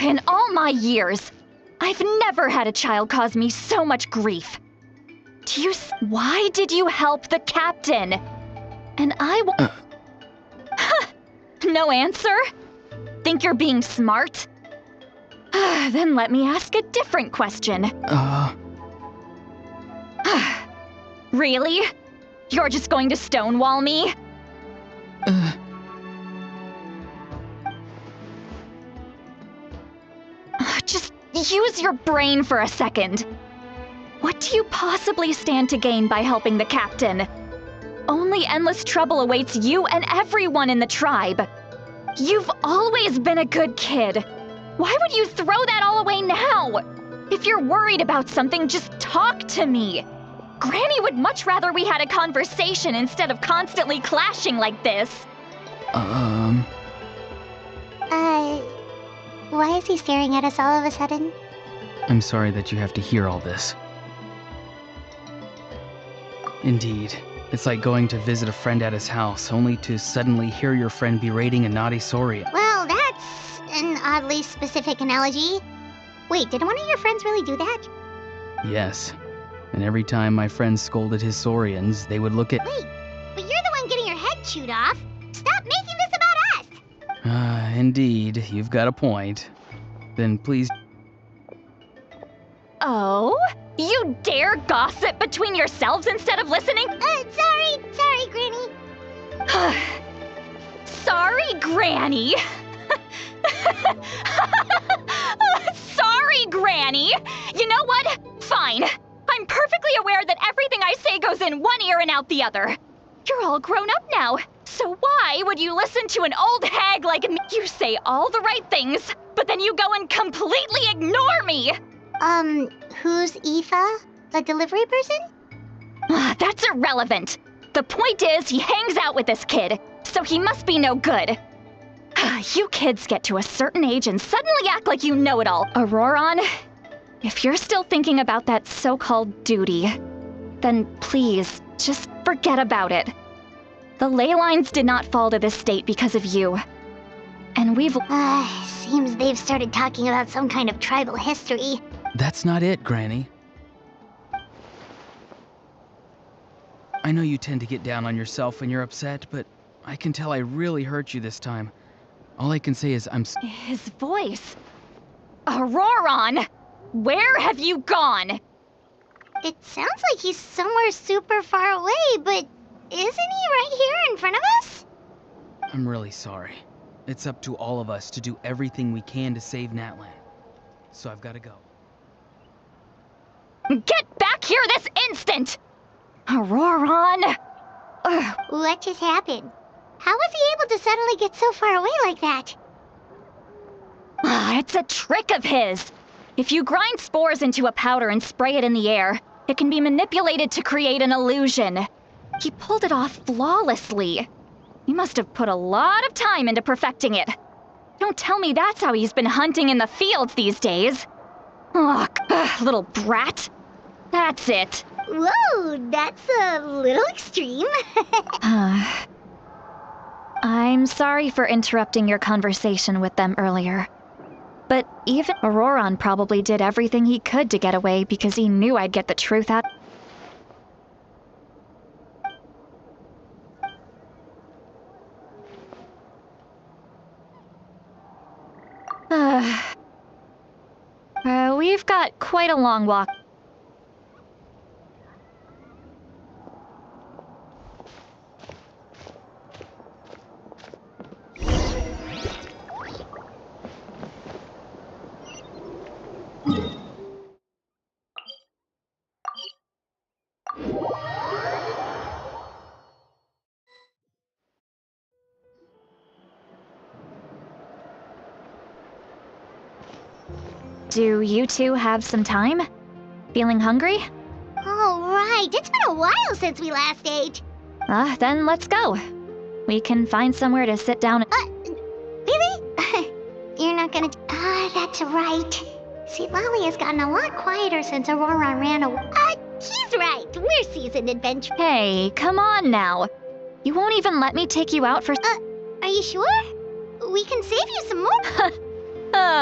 In all my years, I've never had a child cause me so much grief. Why did you help the captain? And No answer? Think you're being smart? Then let me ask a different question. Really? You're just going to stonewall me? Just use your brain for a second. What do you possibly stand to gain by helping the captain? Only endless trouble awaits you and everyone in the tribe. You've always been a good kid. Why would you throw that all away now? If you're worried about something, just talk to me. Granny would much rather we had a conversation instead of constantly clashing like this. Why is he staring at us all of a sudden? I'm sorry that you have to hear all this. Indeed. It's like going to visit a friend at his house, only to suddenly hear your friend berating a naughty Saurian. Well, that's an oddly specific analogy. Wait, did one of your friends really do that? Yes. And every time my friend scolded his Saurians, they would look at— Wait, but you're the one getting your head chewed off. Stop making this about us! Indeed, you've got a point. Then please— Oh? You dare gossip between yourselves instead of listening? Sorry, Granny. Sorry, Granny. Sorry, Granny. You know what? Fine. I'm perfectly aware that everything I say goes in one ear and out the other. You're all grown up now, so why would you listen to an old hag like me? You say all the right things, but then you go and completely ignore me. Who's Aoife? The delivery person? That's irrelevant. The point is, he hangs out with this kid, so he must be no good. You kids get to a certain age and suddenly act like you know it all. Auroron, if you're still thinking about that so-called duty, then please, just forget about it. The ley lines did not fall to this state because of you. And we've— seems they've started talking about some kind of tribal history. That's not it, Granny. I know you tend to get down on yourself when you're upset, but I can tell I really hurt you this time. All I can say is His voice. Auroron! Where have you gone? It sounds like he's somewhere super far away, but isn't he right here in front of us? I'm really sorry. It's up to all of us to do everything we can to save Natlan. So I've got to go. Get back here this instant! Auroron! What just happened? How was he able to suddenly get so far away like that? It's a trick of his. If you grind spores into a powder and spray it in the air, it can be manipulated to create an illusion. He pulled it off flawlessly. He must have put a lot of time into perfecting it. Don't tell me that's how he's been hunting in the fields these days. Little brat. That's it. Whoa, that's a little extreme. I'm sorry for interrupting your conversation with them earlier. But even Auroron probably did everything he could to get away because he knew I'd get the truth out. We've got quite a long walk. Do you two have some time? Feeling hungry? Oh, right. It's been a while since we last ate. Then let's go. We can find somewhere to sit down. Really? You're not gonna... that's right. See, Lolly has gotten a lot quieter since Aurora ran away. He's right. We're seasoned adventurers. Hey, come on now. You won't even let me take you out for... Are you sure? We can save you some more.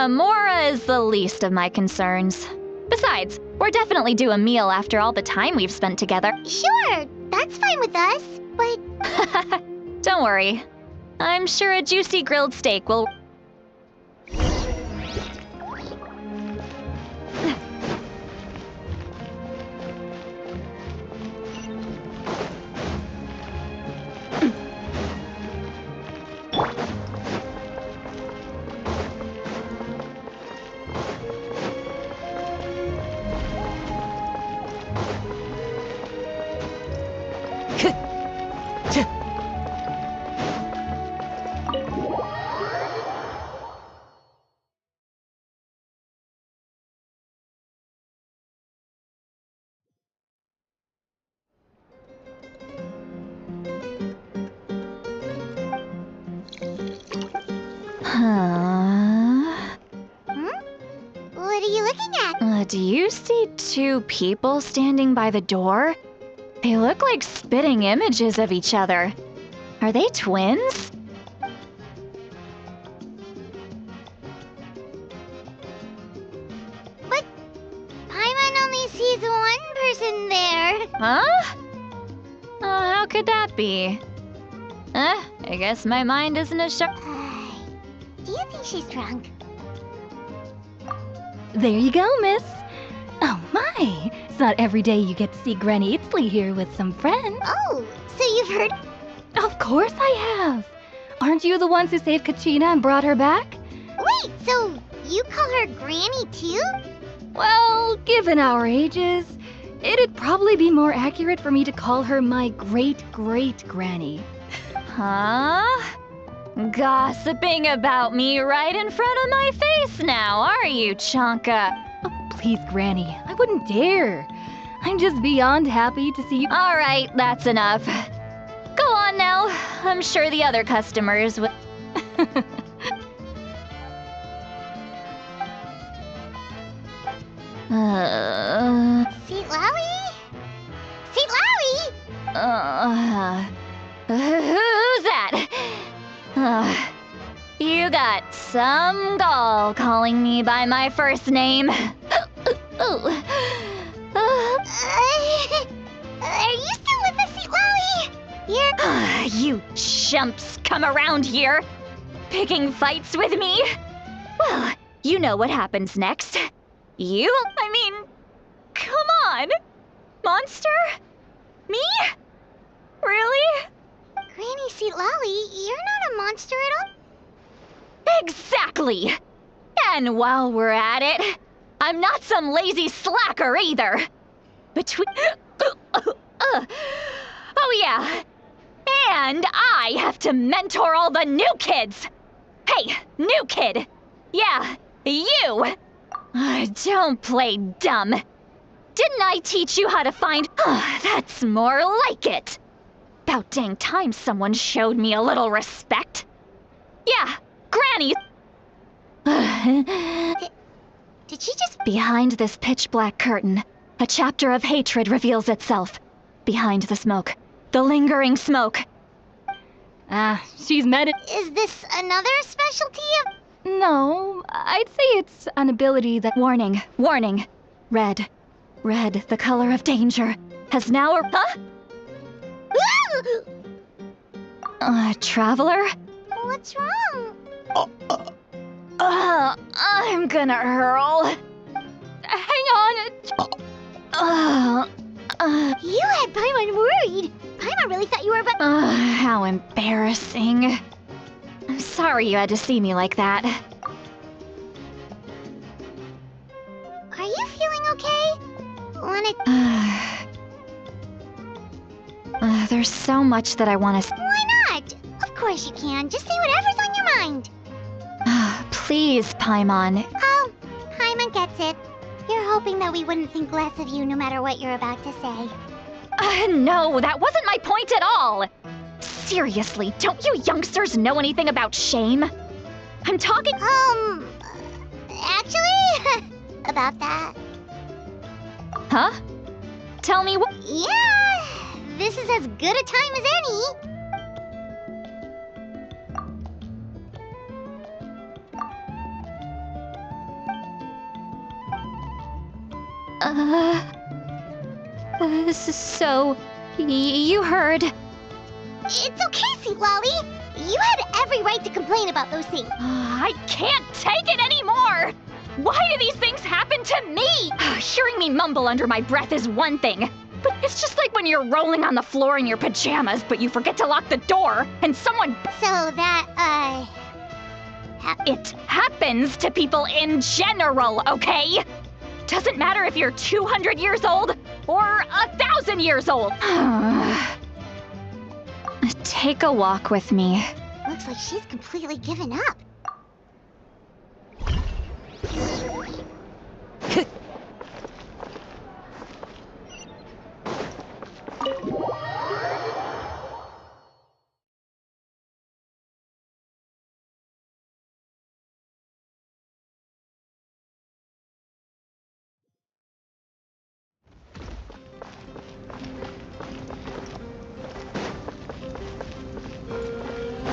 Mora is the least of my concerns. Besides, we're definitely due a meal after all the time we've spent together. Sure, that's fine with us, but... Don't worry. I'm sure a juicy grilled steak will... What are you looking at? Do you see two people standing by the door? They look like spitting images of each other. Are they twins? But Paimon only sees one person there. Huh? How could that be? I guess my mind isn't as sharp. Do you think she's drunk? There you go, miss. Oh my, it's not every day you get to see Granny Itzley here with some friends. Oh, so you've heard? Of course I have. Aren't you the ones who saved Kachina and brought her back? Wait, so you call her Granny too? Well, given our ages, it'd probably be more accurate for me to call her my great-great-granny. Huh? Gossiping about me right in front of my face now, are you, Chonka? Oh, please, Granny, I wouldn't dare. I'm just beyond happy to see you. All right, that's enough. Go on now. I'm sure the other customers will. Seat Lowy? Seat Lowy? Who's that? You got some gall calling me by my first name. Are you still with us, Seat Lowy? You chumps come around here, picking fights with me? Well, you know what happens next. Come on! Monster? Me? Really? Granny Seat Lowy, you're not a monster at all. Exactly! And while we're at it, I'm not some lazy slacker either. Oh yeah. And I have to mentor all the new kids. Hey, new kid. Yeah, you. Don't play dumb. Didn't I teach you how to find... That's more like it. About dang time someone showed me a little respect. Yeah, Granny. Did she just... Behind this pitch-black curtain, a chapter of hatred reveals itself. Behind the smoke. The lingering smoke. She's met it. Is this another specialty of... No, I'd say it's an ability that... Warning, warning. Red. Red, the color of danger, has now... Huh? Traveler? What's wrong? I'm gonna hurl. Hang on. You had Paimon worried. Paimon really thought you were about... How embarrassing. I'm sorry you had to see me like that. Are you feeling okay? Wanna... There's so much that I want to... Why not? Of course you can. Just say whatever's on your mind. Please, Paimon. Oh, Paimon gets it. You're hoping that we wouldn't think less of you no matter what you're about to say. No, that wasn't my point at all. Seriously, don't you youngsters know anything about shame? I'm talking... Actually, about that. Huh? Tell me what... Yeah, this is as good a time as any. So... you heard... It's okay, Seat Lolly. You had every right to complain about those things. I can't take it anymore! Why do these things happen to me? Hearing me mumble under my breath is one thing, but it's just like when you're rolling on the floor in your pajamas, but you forget to lock the door, and someone... So that, It happens to people in general, okay? Doesn't matter if you're 200 years old or 1,000 years old. Take a walk with me. Looks like she's completely given up.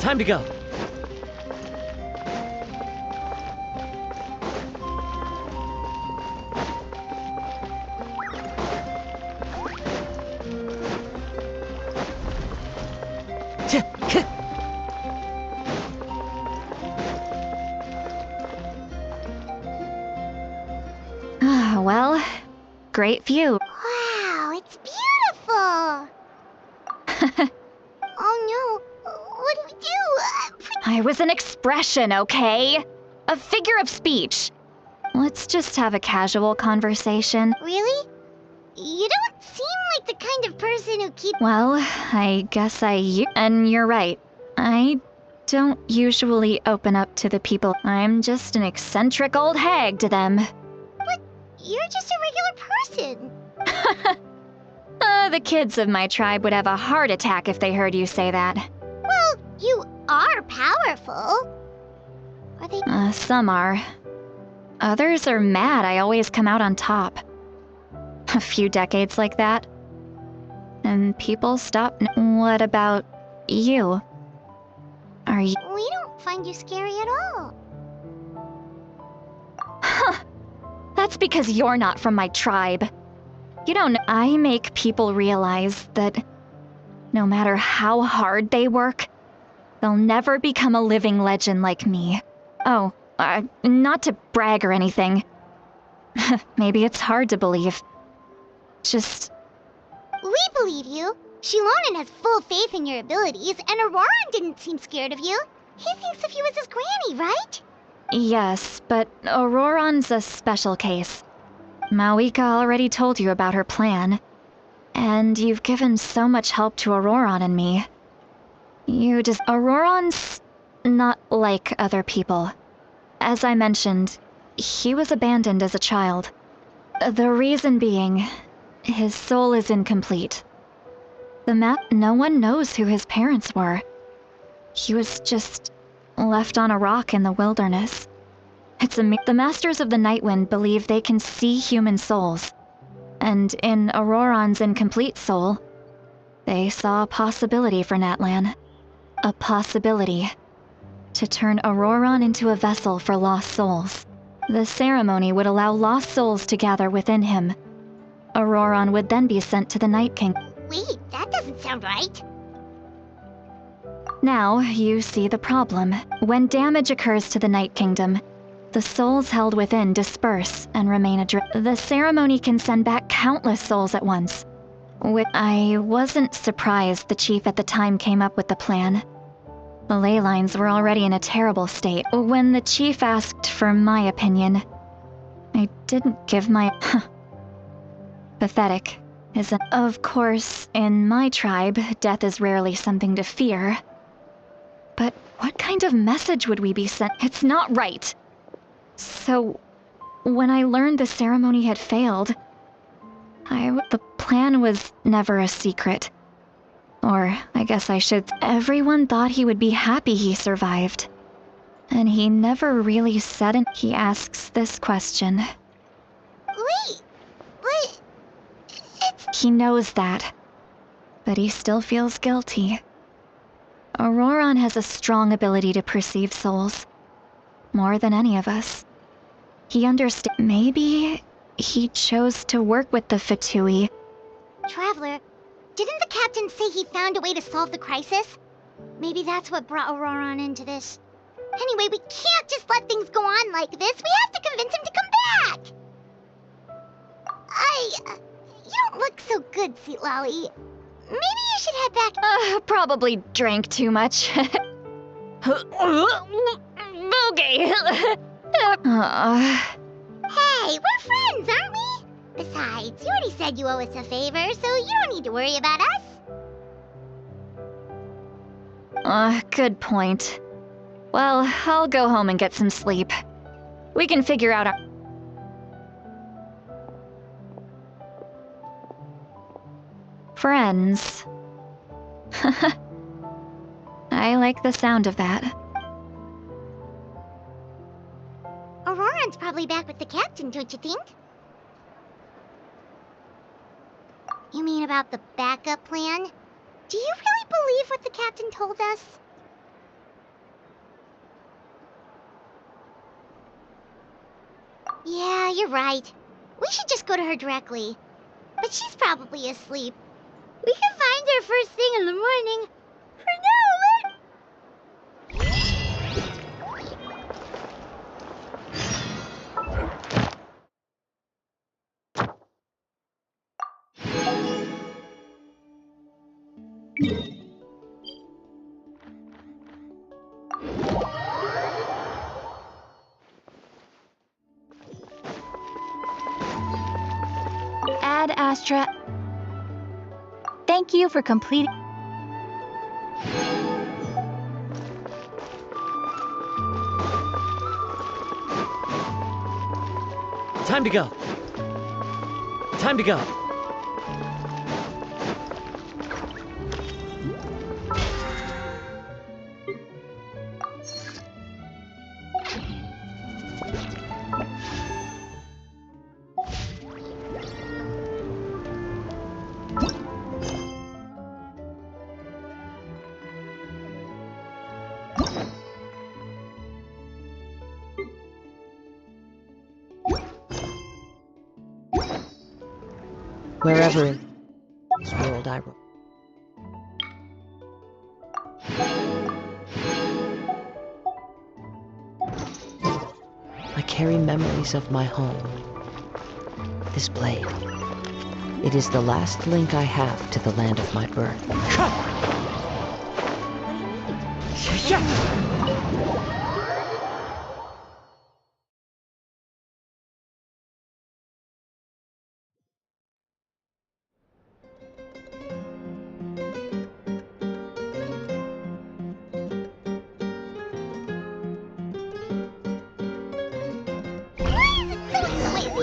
Time to go. Well, great view. Wow, it's beautiful! Oh no, what do we do? I was an expression, okay? A figure of speech. Let's just have a casual conversation. Really? You don't seem like the kind of person who keeps... Well, I guess and you're right. I don't usually open up to the people. I'm just an eccentric old hag to them. But you're just a regular person. The kids of my tribe would have a heart attack if they heard you say that. Well, you are powerful. Are they... Some are. Others are mad I always come out on top. A few decades like that. And people stop. What about you? Are you... We don't find you scary at all. Huh. That's because you're not from my tribe. You don't know. I make people realize that no matter how hard they work, they'll never become a living legend like me. Oh, not to brag or anything. Maybe it's hard to believe. Just... We believe you. Shilonen has full faith in your abilities, and Auroran didn't seem scared of you. He thinks of you as his granny, right? Yes, but Auroran's a special case. Mawika already told you about her plan. And you've given so much help to Auroran and me. Auroran's not like other people. As I mentioned, he was abandoned as a child. The reason being, his soul is incomplete. No one knows who his parents were. He was just left on a rock in the wilderness. The Masters of the Nightwind believe they can see human souls. And in Auroran's incomplete soul, they saw a possibility for Natlan. A possibility to turn Auroran into a vessel for lost souls. The ceremony would allow lost souls to gather within him. Auroran would then be sent to the Night King. Wait, that doesn't sound right. Now, you see the problem. When damage occurs to the Night Kingdom, the souls held within disperse and remain adrift. The ceremony can send back countless souls at once. I wasn't surprised the chief at the time came up with the plan. The ley lines were already in a terrible state. When the chief asked for my opinion, I didn't give my... Pathetic, isn't it? Of course, in my tribe, death is rarely something to fear. But what kind of message would we be sent? It's not right. So, when I learned the ceremony had failed, the plan was never a secret. Or, I guess I should... Everyone thought he would be happy he survived. And he never really said it. He asks this question. Wait, but... He knows that. But he still feels guilty. Auroran has a strong ability to perceive souls. More than any of us. He understands. Maybe he chose to work with the Fatui. Traveler, didn't the captain say he found a way to solve the crisis? Maybe that's what brought Auroran into this. Anyway, we can't just let things go on like this. We have to convince him to come back. You don't look so good, Sweet Lolly. Maybe you should head back. Probably drank too much. Okay. Hey, we're friends, aren't we? Besides, you already said you owe us a favor, so you don't need to worry about us. Good point. Well, I'll go home and get some sleep. We can figure out our... Friends. I like the sound of that. Auroran's probably back with the captain, don't you think? You mean about the backup plan? Do you really believe what the captain told us? you're right. We should just go to her directly. But she's probably asleep. We can find her first thing in the morning. For now, Ad Astra. Thank you for completing. Time to go. Time to go. Wherever in this world I roam. I carry memories of my home. This blade. It is the last link I have to the land of my birth.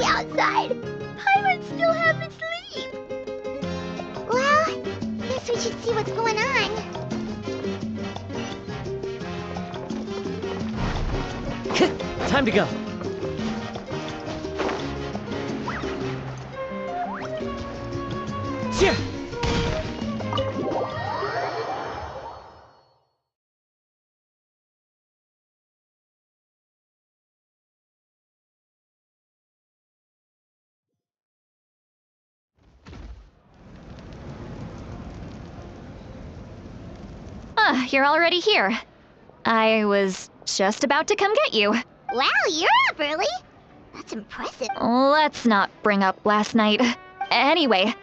noisy outside. Pirates still haven't sleep. Well, guess we should see what's going on. Time to go. Cheer. You're already here. I was just about to come get you. Wow, you're up early. That's impressive. Let's not bring up last night. Anyway,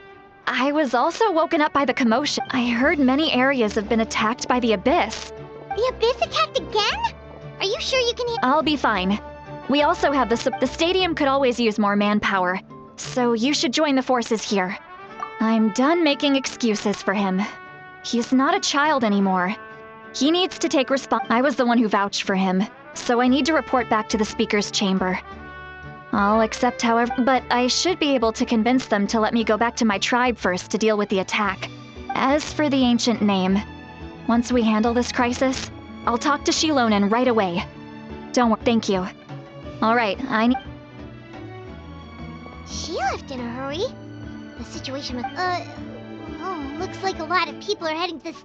I was also woken up by the commotion. I heard many areas have been attacked by the Abyss. The Abyss attacked again? Are you sure you can I'll be fine. We also have the stadium could always use more manpower, so you should join the forces here. I'm done making excuses for him. He's not a child anymore. He needs to take I was the one who vouched for him, so I need to report back to the Speaker's chamber. I'll accept however, but I should be able to convince them to let me go back to my tribe first to deal with the attack. As for the ancient name, once we handle this crisis, I'll talk to Shilonen right away. Don't worry, thank you. Alright, She left in a hurry. The situation with, oh, looks like a lot of people are heading to this...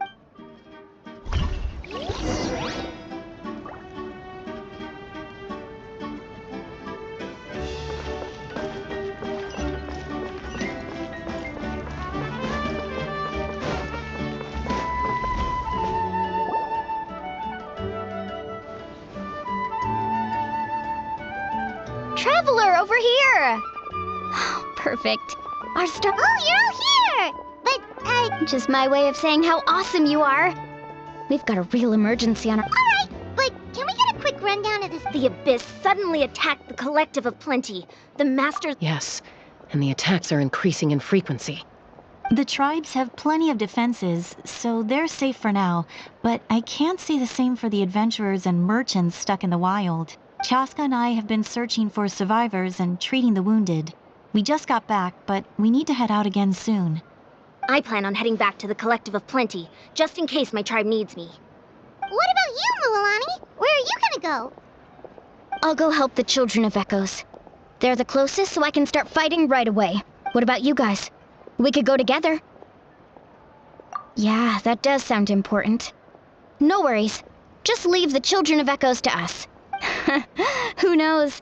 Traveler, over here! Perfect. Our star- Oh, you're all here! But, Just my way of saying how awesome you are. We've got a real emergency on our- Alright, but can we get a quick rundown of this? The Abyss suddenly attacked the Collective of Plenty. The Masters- Yes, and the attacks are increasing in frequency. The tribes have plenty of defenses, so they're safe for now, but I can't say the same for the adventurers and merchants stuck in the wild. Chaska and I have been searching for survivors and treating the wounded. We just got back, but we need to head out again soon. I plan on heading back to the Collective of Plenty, just in case my tribe needs me. What about you, Mualani? Where are you gonna go? I'll go help the Children of Echoes. They're the closest, so I can start fighting right away. What about you guys? We could go together. Yeah, that does sound important. No worries. Just leave the Children of Echoes to us. Who knows?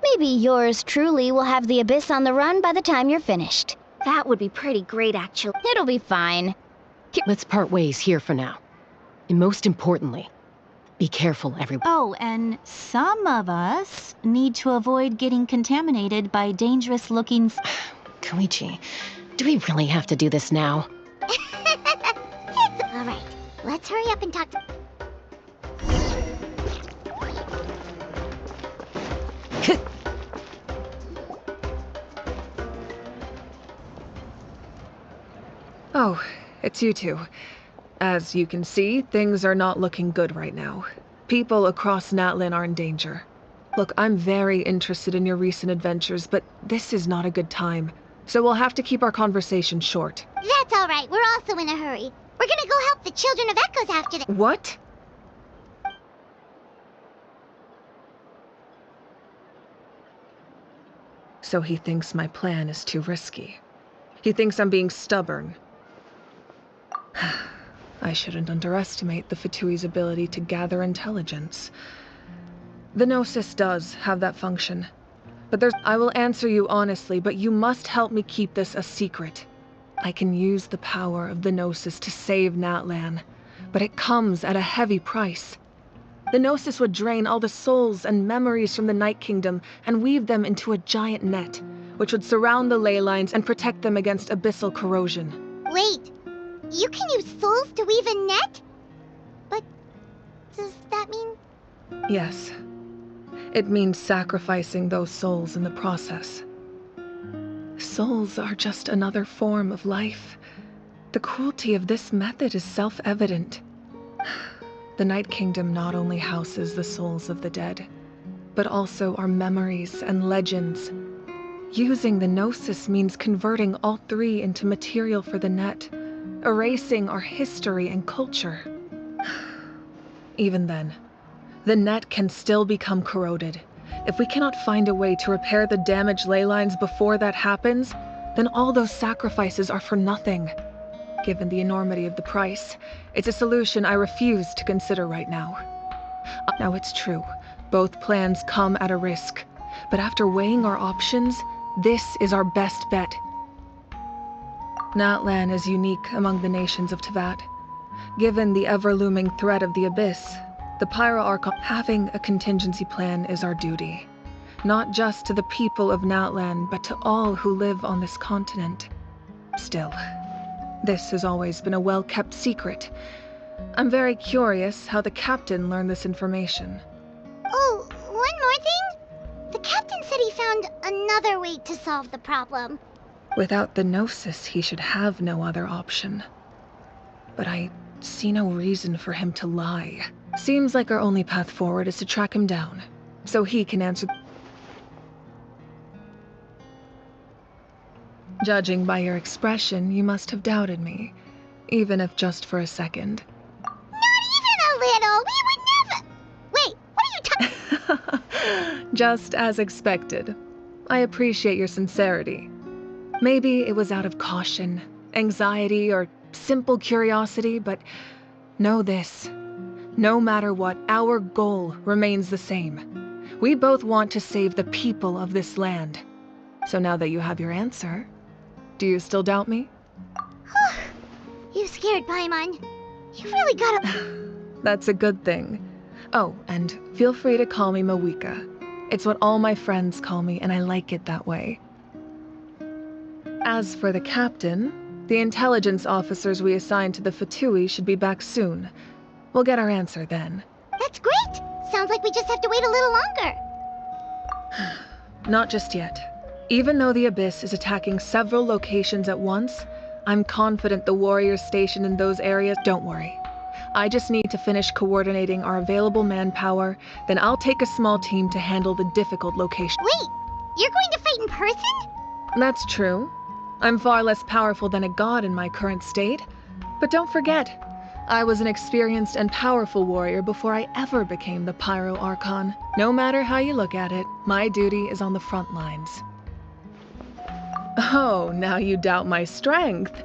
Maybe yours truly will have the Abyss on the run by the time you're finished. That would be pretty great, actually. It'll be fine. Let's part ways here for now. And most importantly, be careful, everyone. Oh, and some of us need to avoid getting contaminated by dangerous-looking... Koichi, do we really have to do this now? All right, let's hurry up and talk to... Oh, it's you two. As you can see, things are not looking good right now. People across Natlan are in danger. Look, I'm very interested in your recent adventures, but this is not a good time. So we'll have to keep our conversation short. That's all right, we're also in a hurry. We're gonna go help the Children of Echoes after the... What? So he thinks my plan is too risky. He thinks I'm being stubborn. I shouldn't underestimate the Fatui's ability to gather intelligence. The Gnosis does have that function. But I will answer you honestly, but you must help me keep this a secret. I can use the power of the Gnosis to save Natlan, but it comes at a heavy price. The Gnosis would drain all the souls and memories from the Night Kingdom and weave them into a giant net, which would surround the ley lines and protect them against abyssal corrosion. Wait, you can use souls to weave a net? But does that mean... Yes. It means sacrificing those souls in the process. Souls are just another form of life. The cruelty of this method is self-evident. The Night Kingdom not only houses the souls of the dead, but also our memories and legends. Using the Gnosis means converting all three into material for the net, erasing our history and culture. Even then, the net can still become corroded. If we cannot find a way to repair the damaged ley lines before that happens, then all those sacrifices are for nothing. Given the enormity of the price, it's a solution I refuse to consider right now. Now it's true, both plans come at a risk, but after weighing our options, this is our best bet. Natlan is unique among the nations of Teyvat. Given the ever-looming threat of the Abyss, the Pyro Archon having a contingency plan is our duty. Not just to the people of Natlan, but to all who live on this continent. Still, this has always been a well-kept secret. I'm very curious how the captain learned this information. Oh, one more thing? The captain said he found another way to solve the problem. Without the Gnosis, he should have no other option. But I see no reason for him to lie. Seems like our only path forward is to track him down, so he can answer... Judging by your expression, you must have doubted me, even if just for a second. Not even a little! We would never... Wait, what are you talking... Just as expected. I appreciate your sincerity. Maybe it was out of caution, anxiety, or simple curiosity, but know this. No matter what, our goal remains the same. We both want to save the people of this land. So now that you have your answer, do you still doubt me? You scared Paimon. You really gotta... That's a good thing. Oh, and feel free to call me Mawika. It's what all my friends call me, and I like it that way. As for the captain, the intelligence officers we assigned to the Fatui should be back soon. We'll get our answer then. That's great! Sounds like we just have to wait a little longer. Not just yet. Even though the Abyss is attacking several locations at once, I'm confident the warriors stationed in those areas... Don't worry. I just need to finish coordinating our available manpower, then I'll take a small team to handle the difficult location. Wait! You're going to fight in person? That's true. I'm far less powerful than a god in my current state. But don't forget, I was an experienced and powerful warrior before I ever became the Pyro Archon. No matter how you look at it, my duty is on the front lines. Oh, now you doubt my strength.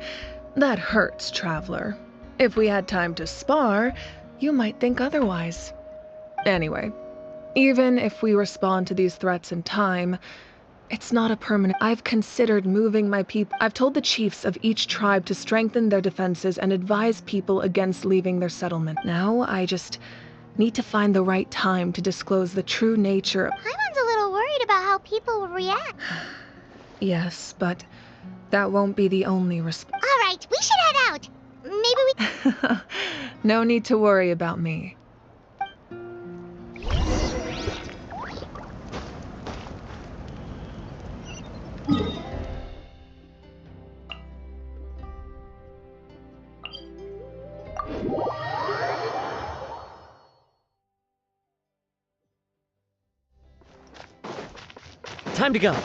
That hurts, traveler. If we had time to spar, you might think otherwise. Anyway, Even if we respond to these threats in time, it's not a permanent. I've considered moving my people. I've told the chiefs of each tribe to strengthen their defenses and advise people against leaving their settlement. Now I just need to find the right time to disclose the true nature of... Paimon's a little worried about how people will react. Yes, but that won't be the only response. All right, we should head out. Maybe we... No need to worry about me. Time to go.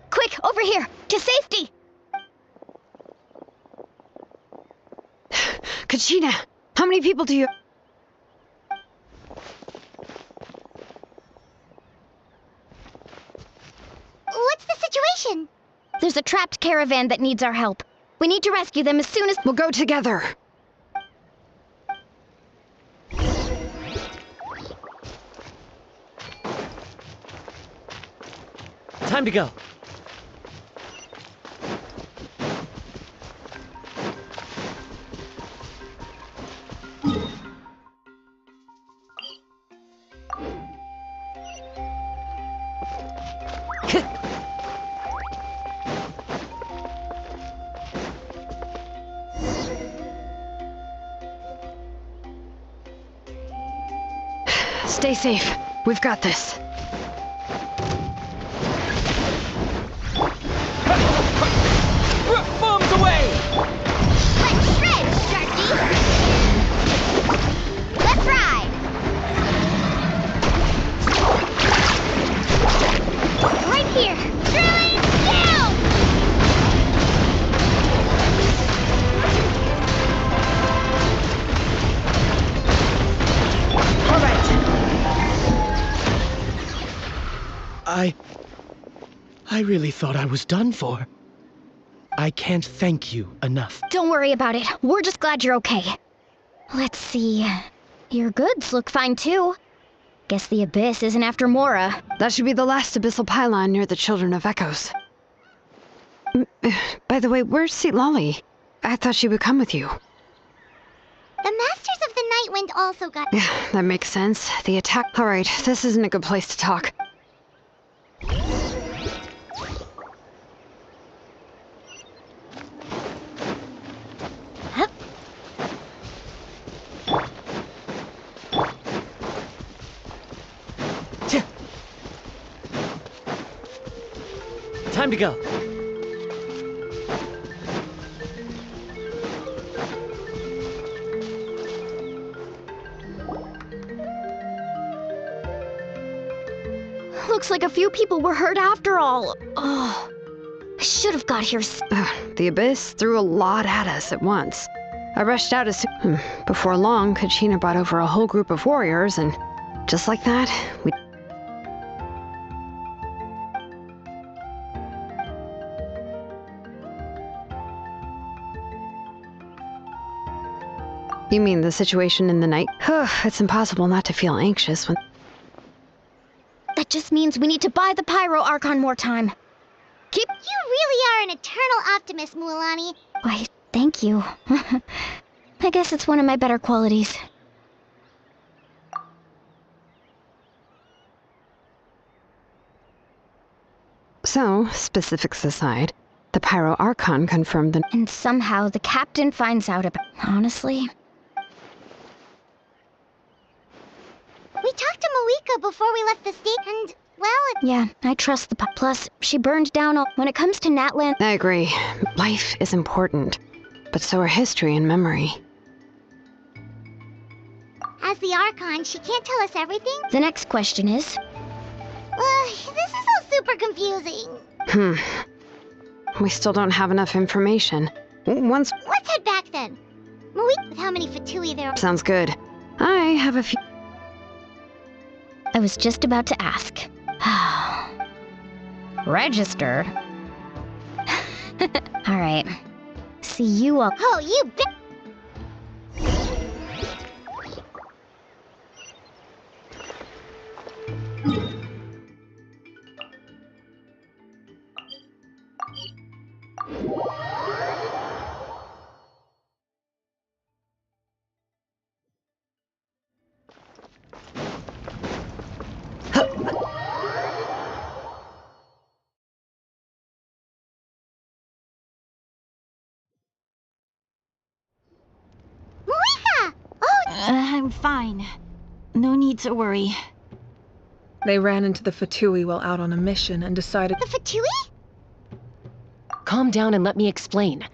Quick, over here! To safety! Kachina, how many people do you... What's the situation? There's a trapped caravan that needs our help. We need to rescue them as soon as... We'll go together. Time to go. Stay safe. We've got this. Bombs away! Let's shred, Sharky! Let's ride! Right here! Drilling down! All right. I really thought I was done for. I can't thank you enough. Don't worry about it. We're just glad you're okay. Let's see. Your goods look fine, too. Guess the Abyss isn't after Mora. That should be the last abyssal pylon near the Children of Echoes. By the way, where's Lolly? I thought she would come with you. The Masters of the Night Wind also got... Yeah, that makes sense. The attack... Alright, this isn't a good place to talk. Time to go. Looks like a few people were hurt after all. Oh, I should have got here. The Abyss threw a lot at us at once. I rushed out as soon... Before long, Kachina brought over a whole group of warriors, and just like that, we... You mean the situation in the night? It's impossible not to feel anxious when... That just means we need to buy the Pyro Archon more time. You really are an eternal optimist, Mualani. Why, thank you. I guess it's one of my better qualities. So, specifics aside, the Pyro Archon confirmed the... And somehow the captain finds out about... Honestly... We talked to Moika before we left the state, and, well, Yeah, I trust the... Plus, she burned down all... When it comes to Natlan... I agree. Life is important, but so are history and memory. As the Archon, she can't tell us everything? The next question is... This is all super confusing. We still don't have enough information. Once... Let's head back then. Moika, with how many Fatui there are... Sounds good. I have a few... I was just about to ask. Register? Alright. See you all. Oh, you bet! I'm fine. No need to worry. They ran into the Fatui while out on a mission and decided— The Fatui? Calm down and let me explain.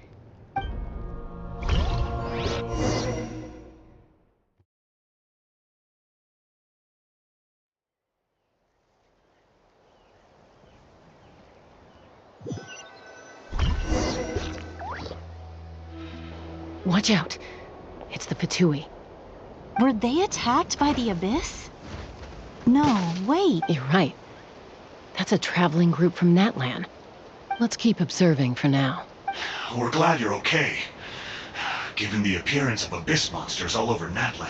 Watch out. It's the Fatui. Were they attacked by the Abyss? No, wait. You're right. That's a traveling group from Natlan. Let's keep observing for now. We're glad you're okay. Given the appearance of Abyss monsters all over Natlan,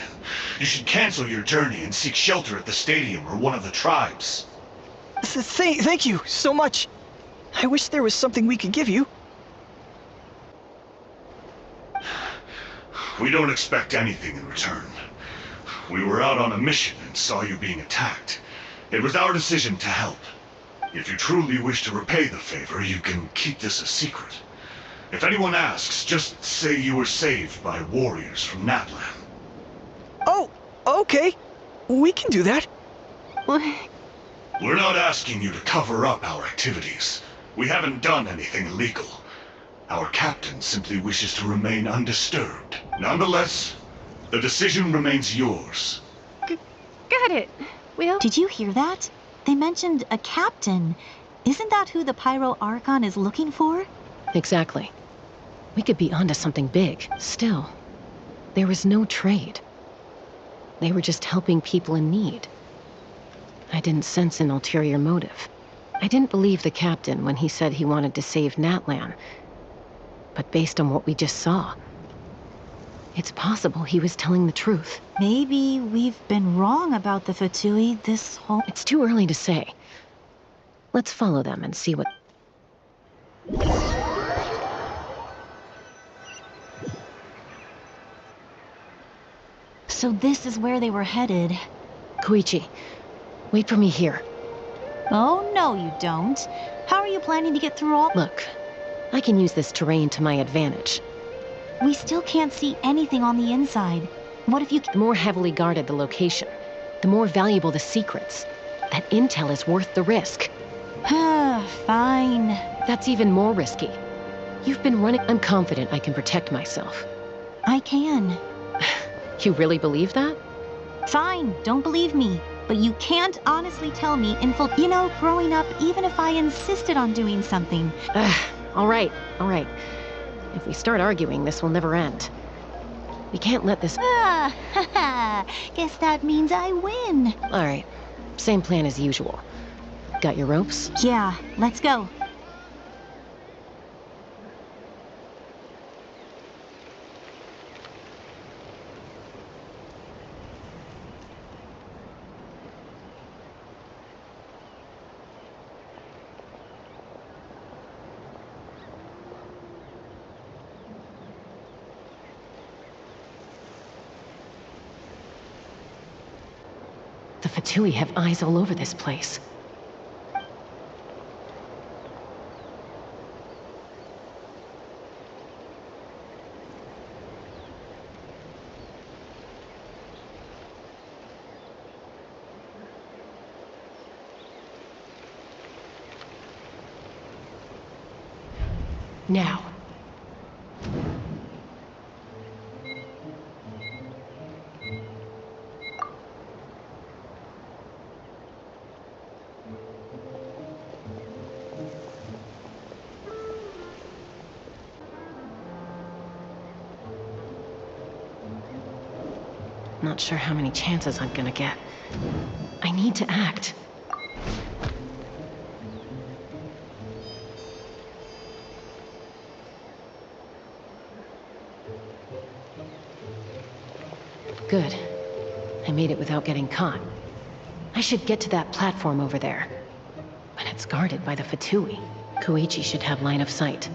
you should cancel your journey and seek shelter at the stadium or one of the tribes. Thank you so much. I wish there was something we could give you. We don't expect anything in return. We were out on a mission and saw you being attacked. It was our decision to help. If you truly wish to repay the favor, you can keep this a secret. If anyone asks, just say you were saved by warriors from Natlan. Oh, okay. We can do that. We're not asking you to cover up our activities. We haven't done anything illegal. Our captain simply wishes to remain undisturbed. Nonetheless, the decision remains yours. Got it. Well... Did you hear that? They mentioned a captain. Isn't that who the Pyro Archon is looking for? Exactly. We could be onto something big. Still, there was no trade. They were just helping people in need. I didn't sense an ulterior motive. I didn't believe the captain when he said he wanted to save Natlan. But based on what we just saw, it's possible he was telling the truth. Maybe we've been wrong about the Fatui this whole... It's too early to say. Let's follow them and see what... So this is where they were headed. Koichi, wait for me here. Oh, no you don't. How are you planning to get through all... Look, I can use this terrain to my advantage. We still can't see anything on the inside. What if you... The more heavily guarded the location, the more valuable the secrets. That intel is worth the risk. Fine. That's even more risky. You've been running... I'm confident I can protect myself. I can. You really believe that? Fine, don't believe me. But you can't honestly tell me in full... You know, growing up, even if I insisted on doing something... All right. If we start arguing, this will never end. We can't let this... Guess that means I win. All right. Same plan as usual. Got your ropes? Yeah, let's go. The Fatui have eyes all over this place. Now. Not sure how many chances I'm gonna get. I need to act. Good. I made it without getting caught. I should get to that platform over there. But it's guarded by the Fatui. Koichi should have line of sight.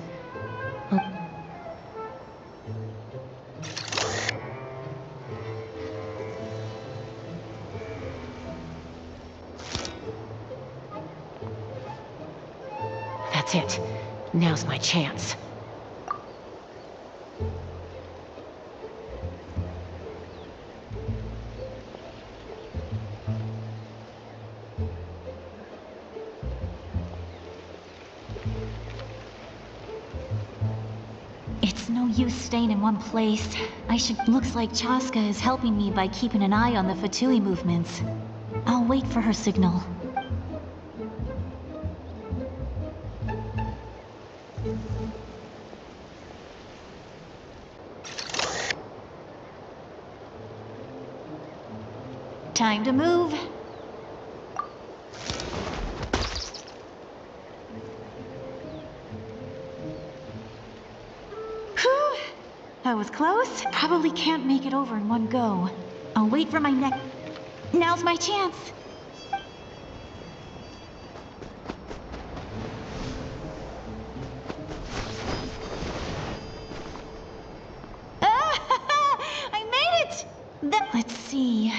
Oh. That's it. Now's my chance. It's no use staying in one place. Looks like Chaska is helping me by keeping an eye on the Fatui movements. I'll wait for her signal. Time to move. Whew! That was close. Probably can't make it over in one go. I'll wait for my neck. Now's my chance. I made it! Let's see.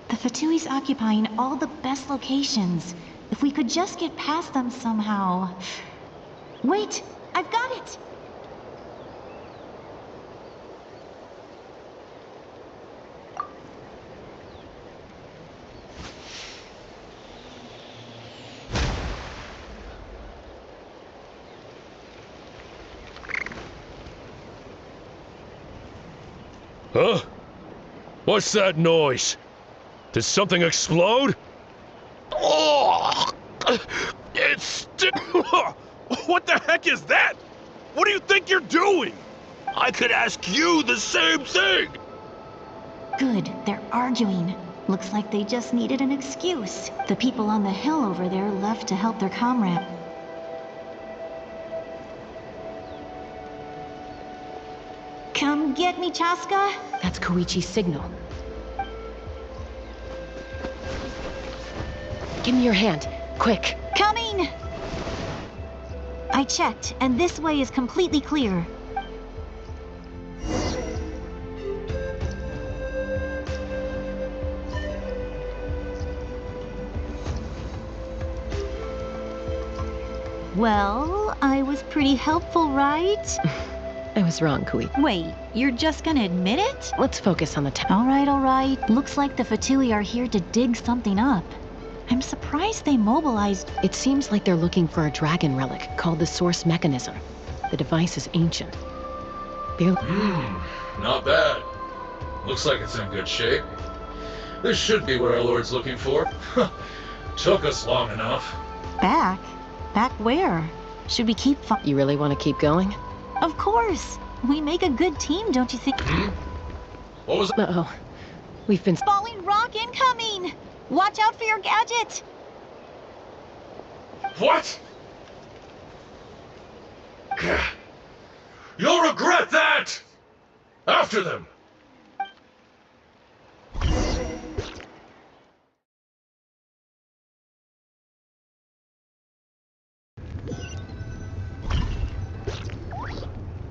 The Fatui's occupying all the best locations. If we could just get past them somehow. Wait! I've got it! Huh? What's that noise? Did something explode? Oh! It's... What the heck is that? What do you think you're doing? I could ask you the same thing! Good, they're arguing. Looks like they just needed an excuse. The people on the hill over there left to help their comrade. Come get me, Chaska. That's Koichi's signal. Give me your hand, quick. Coming! I checked, and this way is completely clear. Well, I was pretty helpful, right? I was wrong, Koichi. Wait, you're just gonna admit it? Let's focus on the All right. Looks like the Fatui are here to dig something up. I'm surprised they mobilized. It seems like they're looking for a dragon relic called the Source Mechanism. The device is ancient. Not bad. Looks like it's in good shape. This should be what our Lord's looking for. Took us long enough. Back? Back where? Should we keep You really want to keep going? Of course! We make a good team, don't you think? What was that? Uh-oh. We've been... Falling rock incoming! Watch out for your gadget! What? You'll regret that! After them!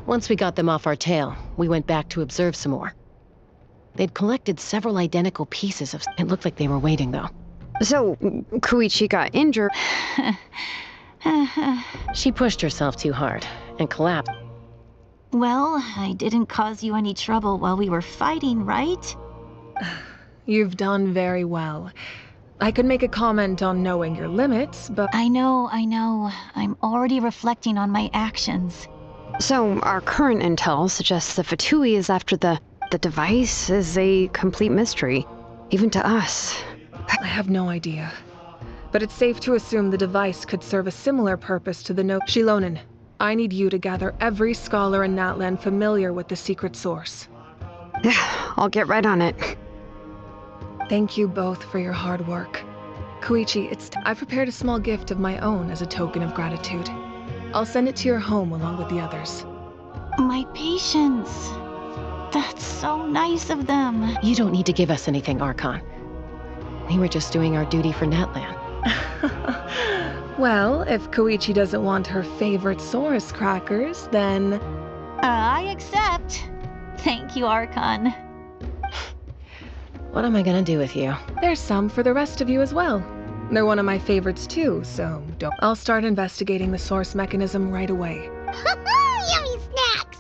Once we got them off our tail, we went back to observe some more. They'd collected several identical pieces of... It looked like they were waiting, though. So, Koichi got injured. She pushed herself too hard and collapsed. Well, I didn't cause you any trouble while we were fighting, right? You've done very well. I could make a comment on knowing your limits, but... I know. I'm already reflecting on my actions. So, our current intel suggests the Fatui is after the device is a complete mystery, even to us. I have no idea. But it's safe to assume the device could serve a similar purpose to the Shilonen, I need you to gather every scholar in Natlan familiar with the secret source. I'll get right on it. Thank you both for your hard work. Koichi, I prepared a small gift of my own as a token of gratitude. I'll send it to your home along with the others. My patience. That's so nice of them. You don't need to give us anything, Archon. We were just doing our duty for Natlan. Well, if Koichi doesn't want her favorite Saurus crackers, then... I accept. Thank you, Archon. What am I gonna do with you? There's some for the rest of you as well. They're one of my favorites too, so don't... I'll start investigating the source mechanism right away. Yummy snacks!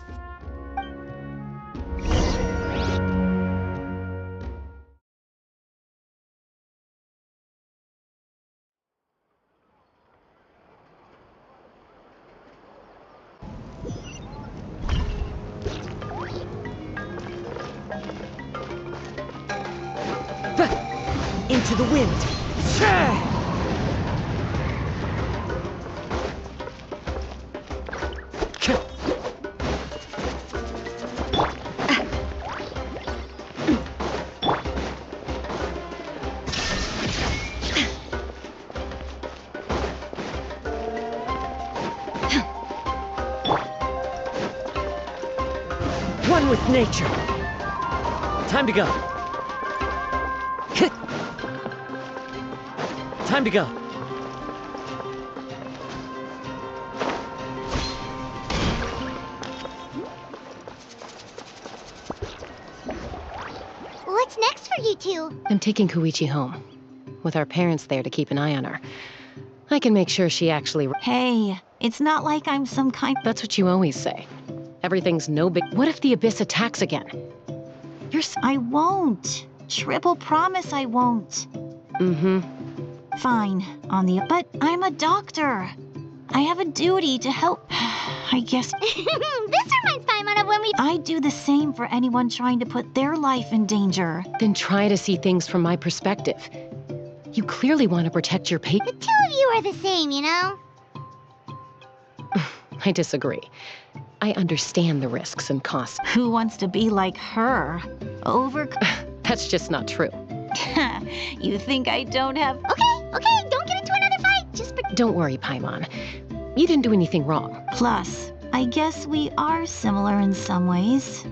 Into the wind! One with nature. Time to go. Time to go. What's next for you two? I'm taking Koichi home. With our parents there to keep an eye on her. I can make sure she actually... Hey, it's not like I'm some kind... That's what you always say. Everything's no big... What if the Abyss attacks again? I won't. Triple promise I won't. Mm-hmm. Fine, but I'm a doctor. I have a duty to help. I guess. This reminds Paimon of when we... I'd do the same for anyone trying to put their life in danger. Then try to see things from my perspective. You clearly want to protect your The two of you are the same, you know? I disagree. I understand the risks and costs. Who wants to be like her? That's just not true. You think I don't have... Okay, don't get into another fight. Just... Don't worry, Paimon. You didn't do anything wrong. Plus, I guess we are similar in some ways.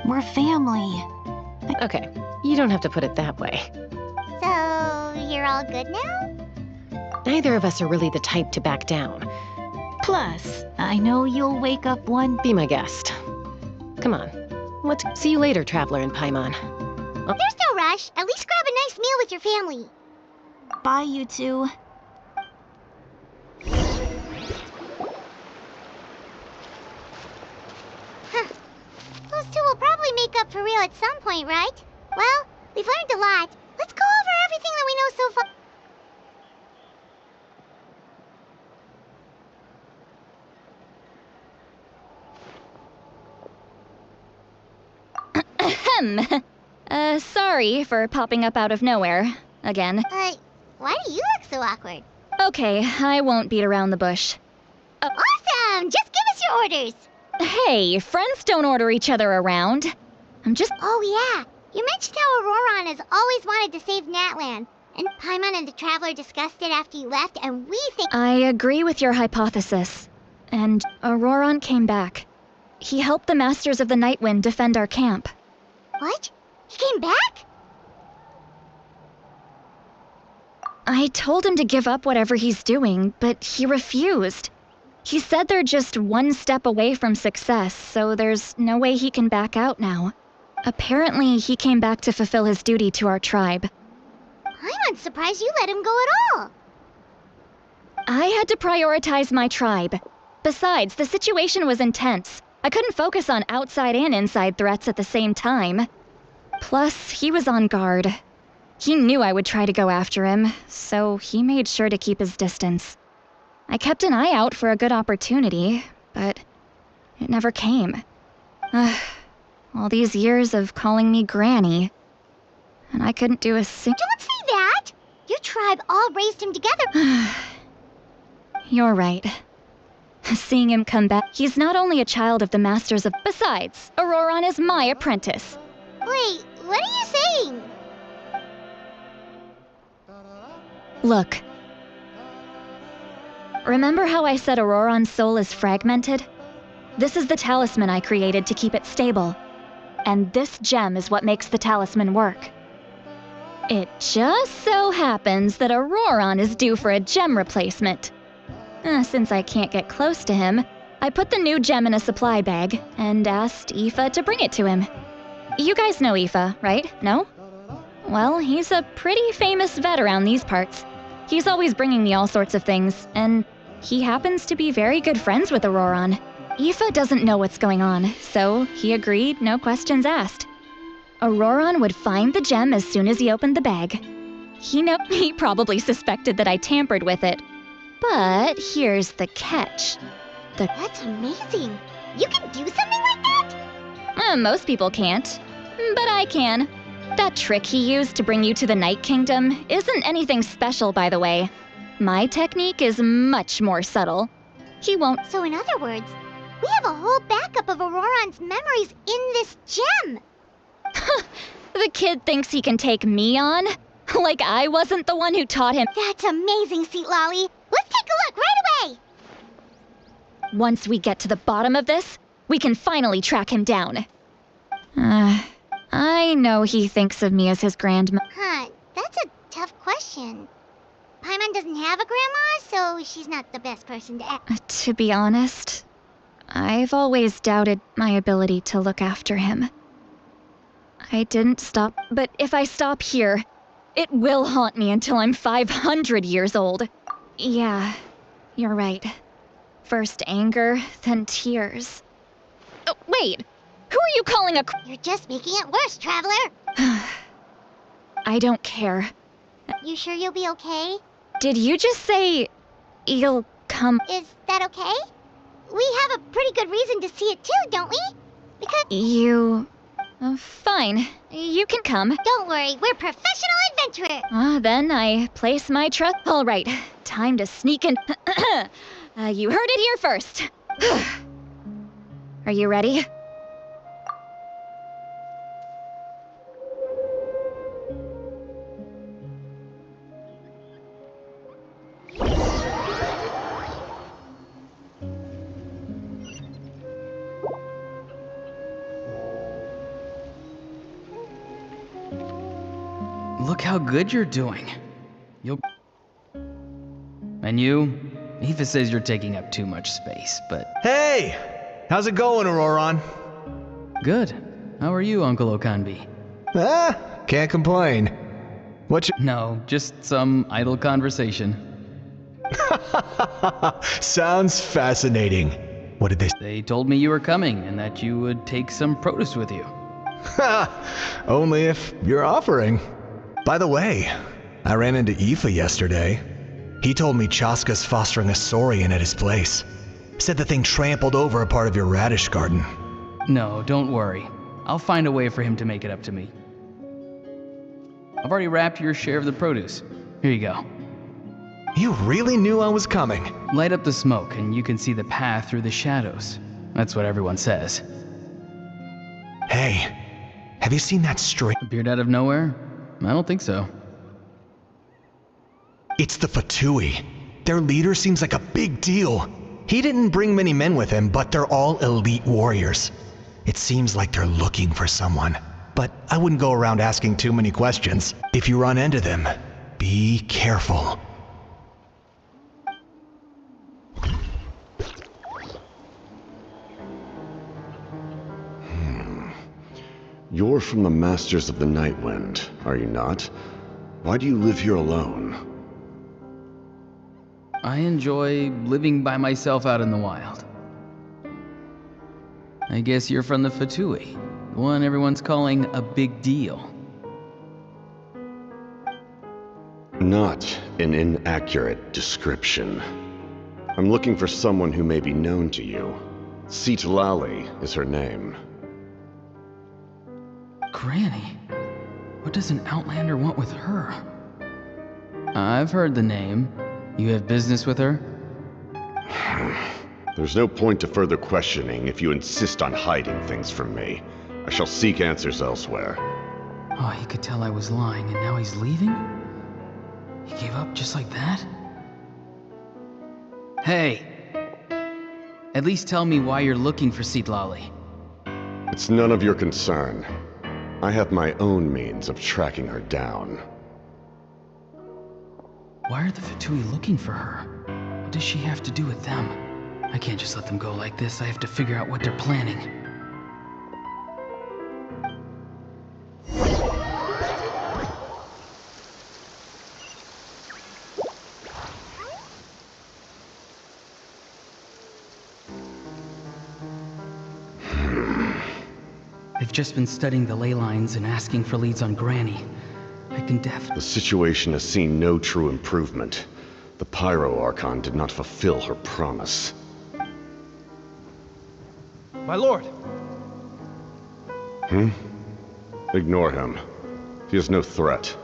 We're family. Okay, you don't have to put it that way. So, you're all good now? Neither of us are really the type to back down. Plus, I know you'll wake up one... Be my guest. Come on. See you later, Traveler and Paimon. There's no rush. At least grab a nice meal with your family. Bye, you two. Those two will probably make up for real at some point, right? Well, we've learned a lot. Let's go over everything that we know so far. Sorry for popping up out of nowhere. Again. Why do you look so awkward? Okay, I won't beat around the bush. Awesome! Just give us your orders! Hey, friends don't order each other around. I'm just... Oh yeah, you mentioned how Auroron has always wanted to save Natlan. And Paimon and the Traveler discussed it after you left, and we think... I agree with your hypothesis. And Auroron came back. He helped the Masters of the Nightwind defend our camp. What? He came back? I told him to give up whatever he's doing, but he refused. He said they're just one step away from success, so there's no way he can back out now. Apparently, he came back to fulfill his duty to our tribe. I'm surprised you let him go at all. I had to prioritize my tribe. Besides, the situation was intense. I couldn't focus on outside and inside threats at the same time. Plus, he was on guard. He knew I would try to go after him, so he made sure to keep his distance. I kept an eye out for a good opportunity, but it never came. All these years of calling me Granny, and I couldn't do a thing. Don't say that! Your tribe all raised him together. You're right. Seeing him come back, he's not only a child of the Masters of... Besides, Auroron is my apprentice. Wait, what are you saying? Look. Remember how I said Auroron's soul is fragmented? This is the talisman I created to keep it stable. And this gem is what makes the talisman work. It just so happens that Auroron is due for a gem replacement. Since I can't get close to him, I put the new gem in a supply bag and asked Aoife to bring it to him. You guys know Aoife, right? No? Well, he's a pretty famous vet around these parts. He's always bringing me all sorts of things, and he happens to be very good friends with Auroron. Aoife doesn't know what's going on, so he agreed, no questions asked. Auroron would find the gem as soon as he opened the bag. He probably suspected that I tampered with it. But here's the catch. That's amazing. You can do something like that? Most people can't, but I can. That trick he used to bring you to the Night Kingdom isn't anything special, by the way. My technique is much more subtle. He won't. So in other words, we have a whole backup of Auroron's memories in this gem. The kid thinks he can take me on? Like I wasn't the one who taught him. That's amazing, Seat Lolly. Let's take a look right away. Once we get to the bottom of this, we can finally track him down. I know he thinks of me as his grandma. That's a tough question. Paimon doesn't have a grandma, so she's not the best person to ask. To be honest, I've always doubted my ability to look after him. I didn't stop, but if I stop here, it will haunt me until I'm 500 years old. Yeah, you're right. First anger, then tears. Oh, wait! Who are you calling a... You're just making it worse, Traveler! I don't care. You sure you'll be okay? Did you just say... you'll come... Is that okay? We have a pretty good reason to see it too, don't we? Because... You... fine. You can come. Don't worry, we're professional adventurers! Then I place my trust... All right, time to sneak in... you heard it here first. Are you ready? Look how good you're doing. And you? Aoife says you're taking up too much space, but... Hey! How's it going, Auroron? Good. How are you, Uncle Okanbi? Can't complain. No, just some idle conversation. Sounds fascinating. What did they... They told me you were coming, and that you would take some produce with you. Only if you're offering. By the way, I ran into Aoife yesterday. He told me Chaska's fostering a saurian at his place. Said the thing trampled over a part of your radish garden. No, don't worry. I'll find a way for him to make it up to me. I've already wrapped your share of the produce. Here you go. You really knew I was coming. Light up the smoke and you can see the path through the shadows. That's what everyone says. Hey, have you seen that string? Appeared out of nowhere? I don't think so. It's the Fatui. Their leader seems like a big deal. He didn't bring many men with him, but they're all elite warriors. It seems like they're looking for someone, but I wouldn't go around asking too many questions. If you run into them, be careful. You're from the Masters of the Nightwind, are you not? Why do you live here alone? I enjoy living by myself out in the wild. I guess you're from the Fatui, the one everyone's calling a big deal. Not an inaccurate description. I'm looking for someone who may be known to you. Citlali is her name. Granny? What does an Outlander want with her? I've heard the name. You have business with her? There's no point to further questioning if you insist on hiding things from me. I shall seek answers elsewhere. Oh, he could tell I was lying and now he's leaving? He gave up just like that? Hey! At least tell me why you're looking for Seedlolly. It's none of your concern. I have my own means of tracking her down. Why are the Fatui looking for her? What does she have to do with them? I can't just let them go like this. I have to figure out what they're planning. They've just been studying the ley lines and asking for leads on Granny. I can The situation has seen no true improvement. The Pyro Archon did not fulfill her promise. My lord! Ignore him. He is no threat.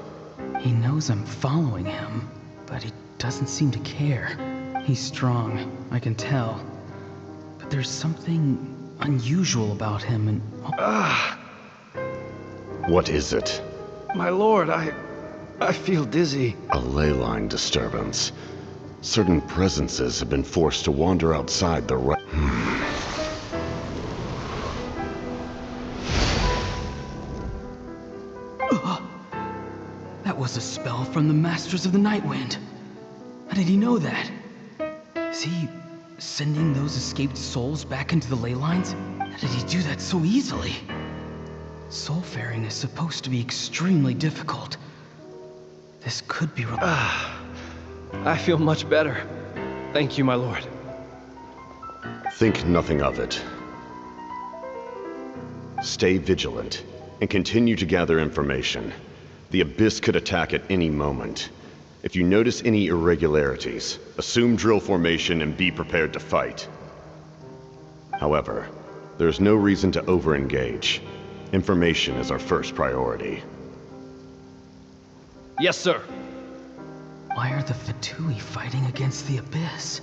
He knows I'm following him, but he doesn't seem to care. He's strong, I can tell. But there's something unusual about him and... What is it? My lord, I feel dizzy. A ley line disturbance. Certain presences have been forced to wander outside the That was a spell from the Masters of the Nightwind. How did he know that? Is he sending those escaped souls back into the ley lines? How did he do that so easily? Soulfaring is supposed to be extremely difficult. This could be... I feel much better. Thank you, my lord. Think nothing of it. Stay vigilant, and continue to gather information. The Abyss could attack at any moment. If you notice any irregularities, assume drill formation and be prepared to fight. However, there's no reason to over-engage. Information is our first priority. Yes, sir. Why are the Fatui fighting against the Abyss?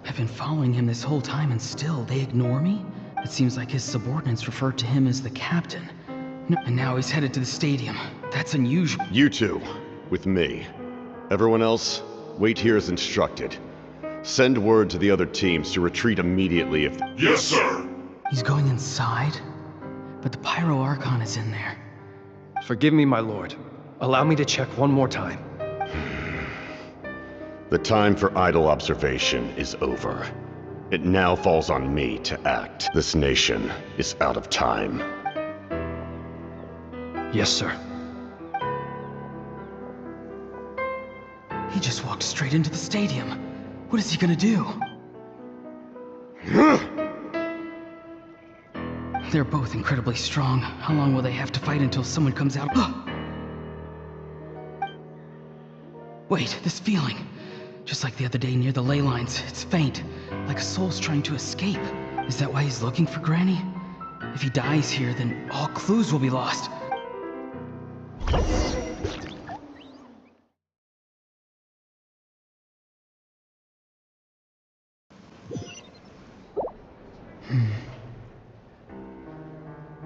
I've been following him this whole time and still they ignore me? It seems like his subordinates referred to him as the captain. And now he's headed to the stadium. That's unusual. You two, with me. Everyone else, wait here as instructed. Send word to the other teams to retreat immediately if... Yes, sir! He's going inside? But the Pyro Archon is in there. Forgive me, my lord. Allow me to check one more time. The time for idle observation is over. It now falls on me to act. This nation is out of time. Yes, sir. He just walked straight into the stadium. What is he gonna do? They're both incredibly strong. How long will they have to fight until someone comes out? Wait, this feeling. Just like the other day near the ley lines, it's faint, like a soul's trying to escape. Is that why he's looking for Granny? If he dies here, then all clues will be lost.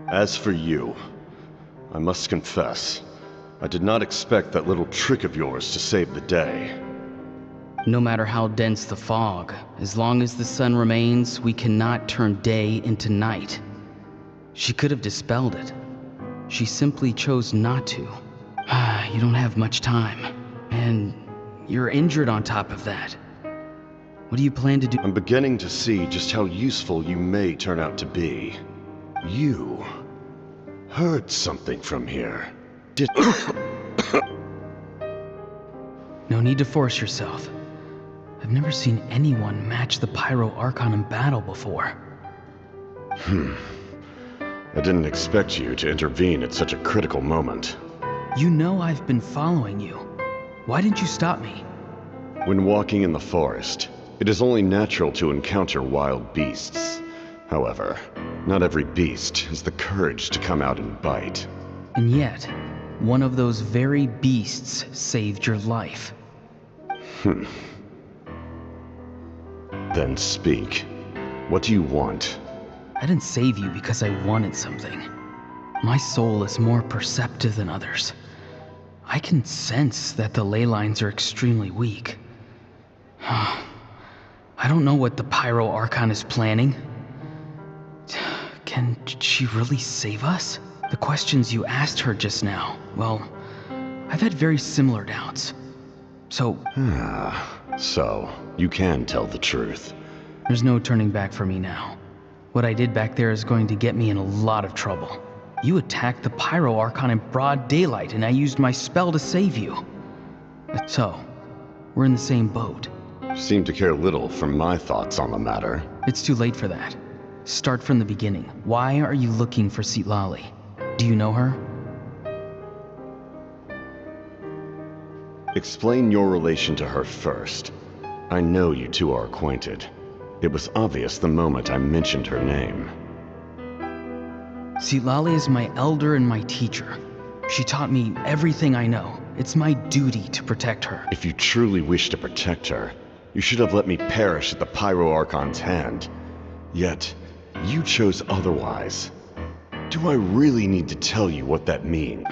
As for you, I must confess, I did not expect that little trick of yours to save the day. No matter how dense the fog, as long as the sun remains, we cannot turn day into night. She could have dispelled it. She simply chose not to. You don't have much time. And you're injured on top of that. What do you plan to do? I'm beginning to see just how useful you may turn out to be. You heard something from here. No need to force yourself. I've never seen anyone match the Pyro Archon in battle before. I didn't expect you to intervene at such a critical moment. You know I've been following you. Why didn't you stop me? When walking in the forest, it is only natural to encounter wild beasts. However, not every beast has the courage to come out and bite. And yet, one of those very beasts saved your life. Then speak. What do you want? I didn't save you because I wanted something. My soul is more perceptive than others. I can sense that the ley lines are extremely weak. I don't know what the Pyro Archon is planning. Can she really save us? The questions you asked her just now, well, I've had very similar doubts. So... So, you can tell the truth. There's no turning back for me now. What I did back there is going to get me in a lot of trouble. You attacked the Pyro Archon in broad daylight, and I used my spell to save you. So, we're in the same boat. Seem to care little for my thoughts on the matter. It's too late for that. Start from the beginning. Why are you looking for Citlali? Do you know her? Explain your relation to her first. I know you two are acquainted. It was obvious the moment I mentioned her name. Citlali is my elder and my teacher. She taught me everything I know. It's my duty to protect her. If you truly wish to protect her, you should have let me perish at the Pyro Archon's hand. Yet, you chose otherwise. Do I really need to tell you what that means?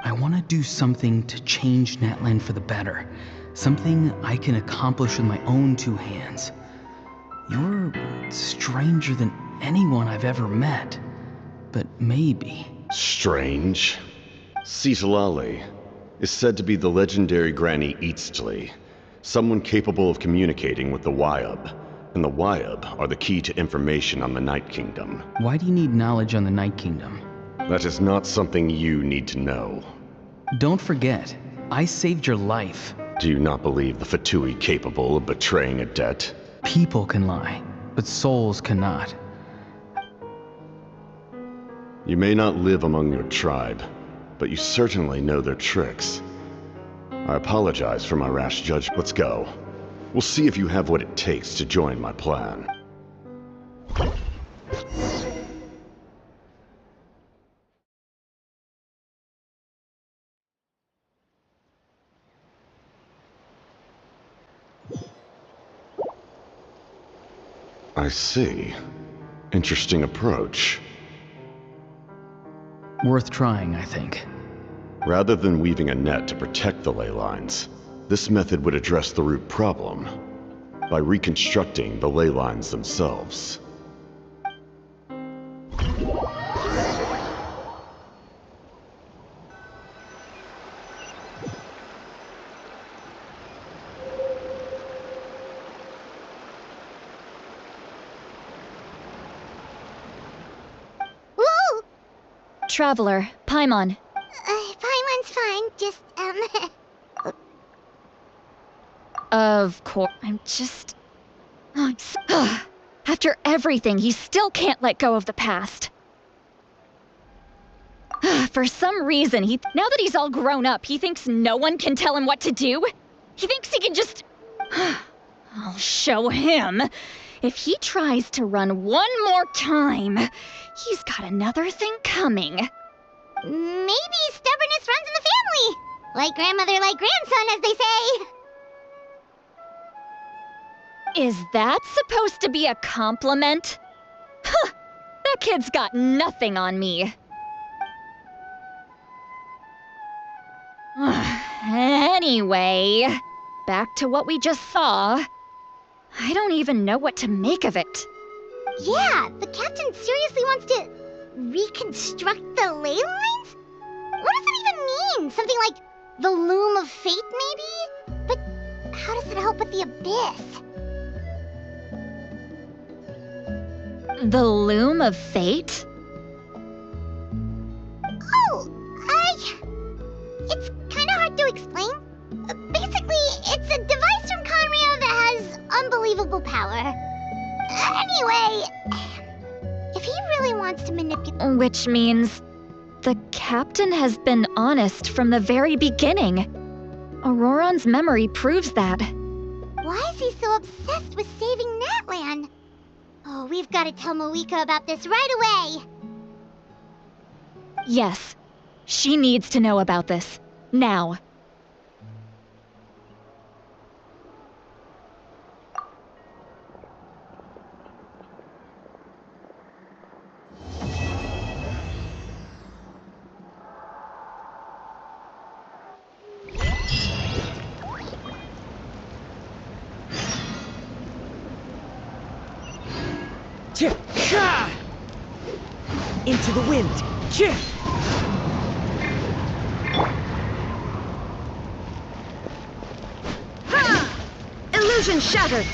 I want to do something to change Natlan for the better. Something I can accomplish with my own two hands. You're stranger than anyone I've ever met. But maybe... Strange? Citlali is said to be the legendary Granny Eatstly, someone capable of communicating with the Wyab. And the Wyab are the key to information on the Night Kingdom. Why do you need knowledge on the Night Kingdom? That is not something you need to know. Don't forget, I saved your life. Do you not believe the Fatui capable of betraying a debt? People can lie, but souls cannot. You may not live among your tribe, but you certainly know their tricks. I apologize for my rash judgment. Let's go. We'll see if you have what it takes to join my plan. I see. Interesting approach. Worth trying, I think. Rather than weaving a net to protect the ley lines, this method would address the root problem by reconstructing the ley lines themselves. Woo! Traveler, Paimon. Paimon's fine, just, Of course. I'm just... After everything, he still can't let go of the past. For some reason, now that he's all grown up, he thinks no one can tell him what to do. He thinks he can just... I'll show him. If he tries to run one more time, he's got another thing coming. Maybe stubbornness runs in the family. Like grandmother, like grandson, as they say. Is that supposed to be a compliment? Huh! That kid's got nothing on me. Anyway, back to what we just saw. I don't even know what to make of it. Yeah, the captain seriously wants to reconstruct the ley lines? What does that even mean? Something like the loom of fate, maybe? But how does it help with the abyss? The loom of fate? Oh, it's kind of hard to explain. Basically, it's a device from Conrio that has unbelievable power. Anyway, if he really wants to manipulate... Which means the captain has been honest from the very beginning. Auroron's memory proves that. Why is he so obsessed with saving Natlan? Oh, we We've got to tell Moika about this right away. Yes. She needs to know about this. Now. Into the wind. Ha! Illusion shattered.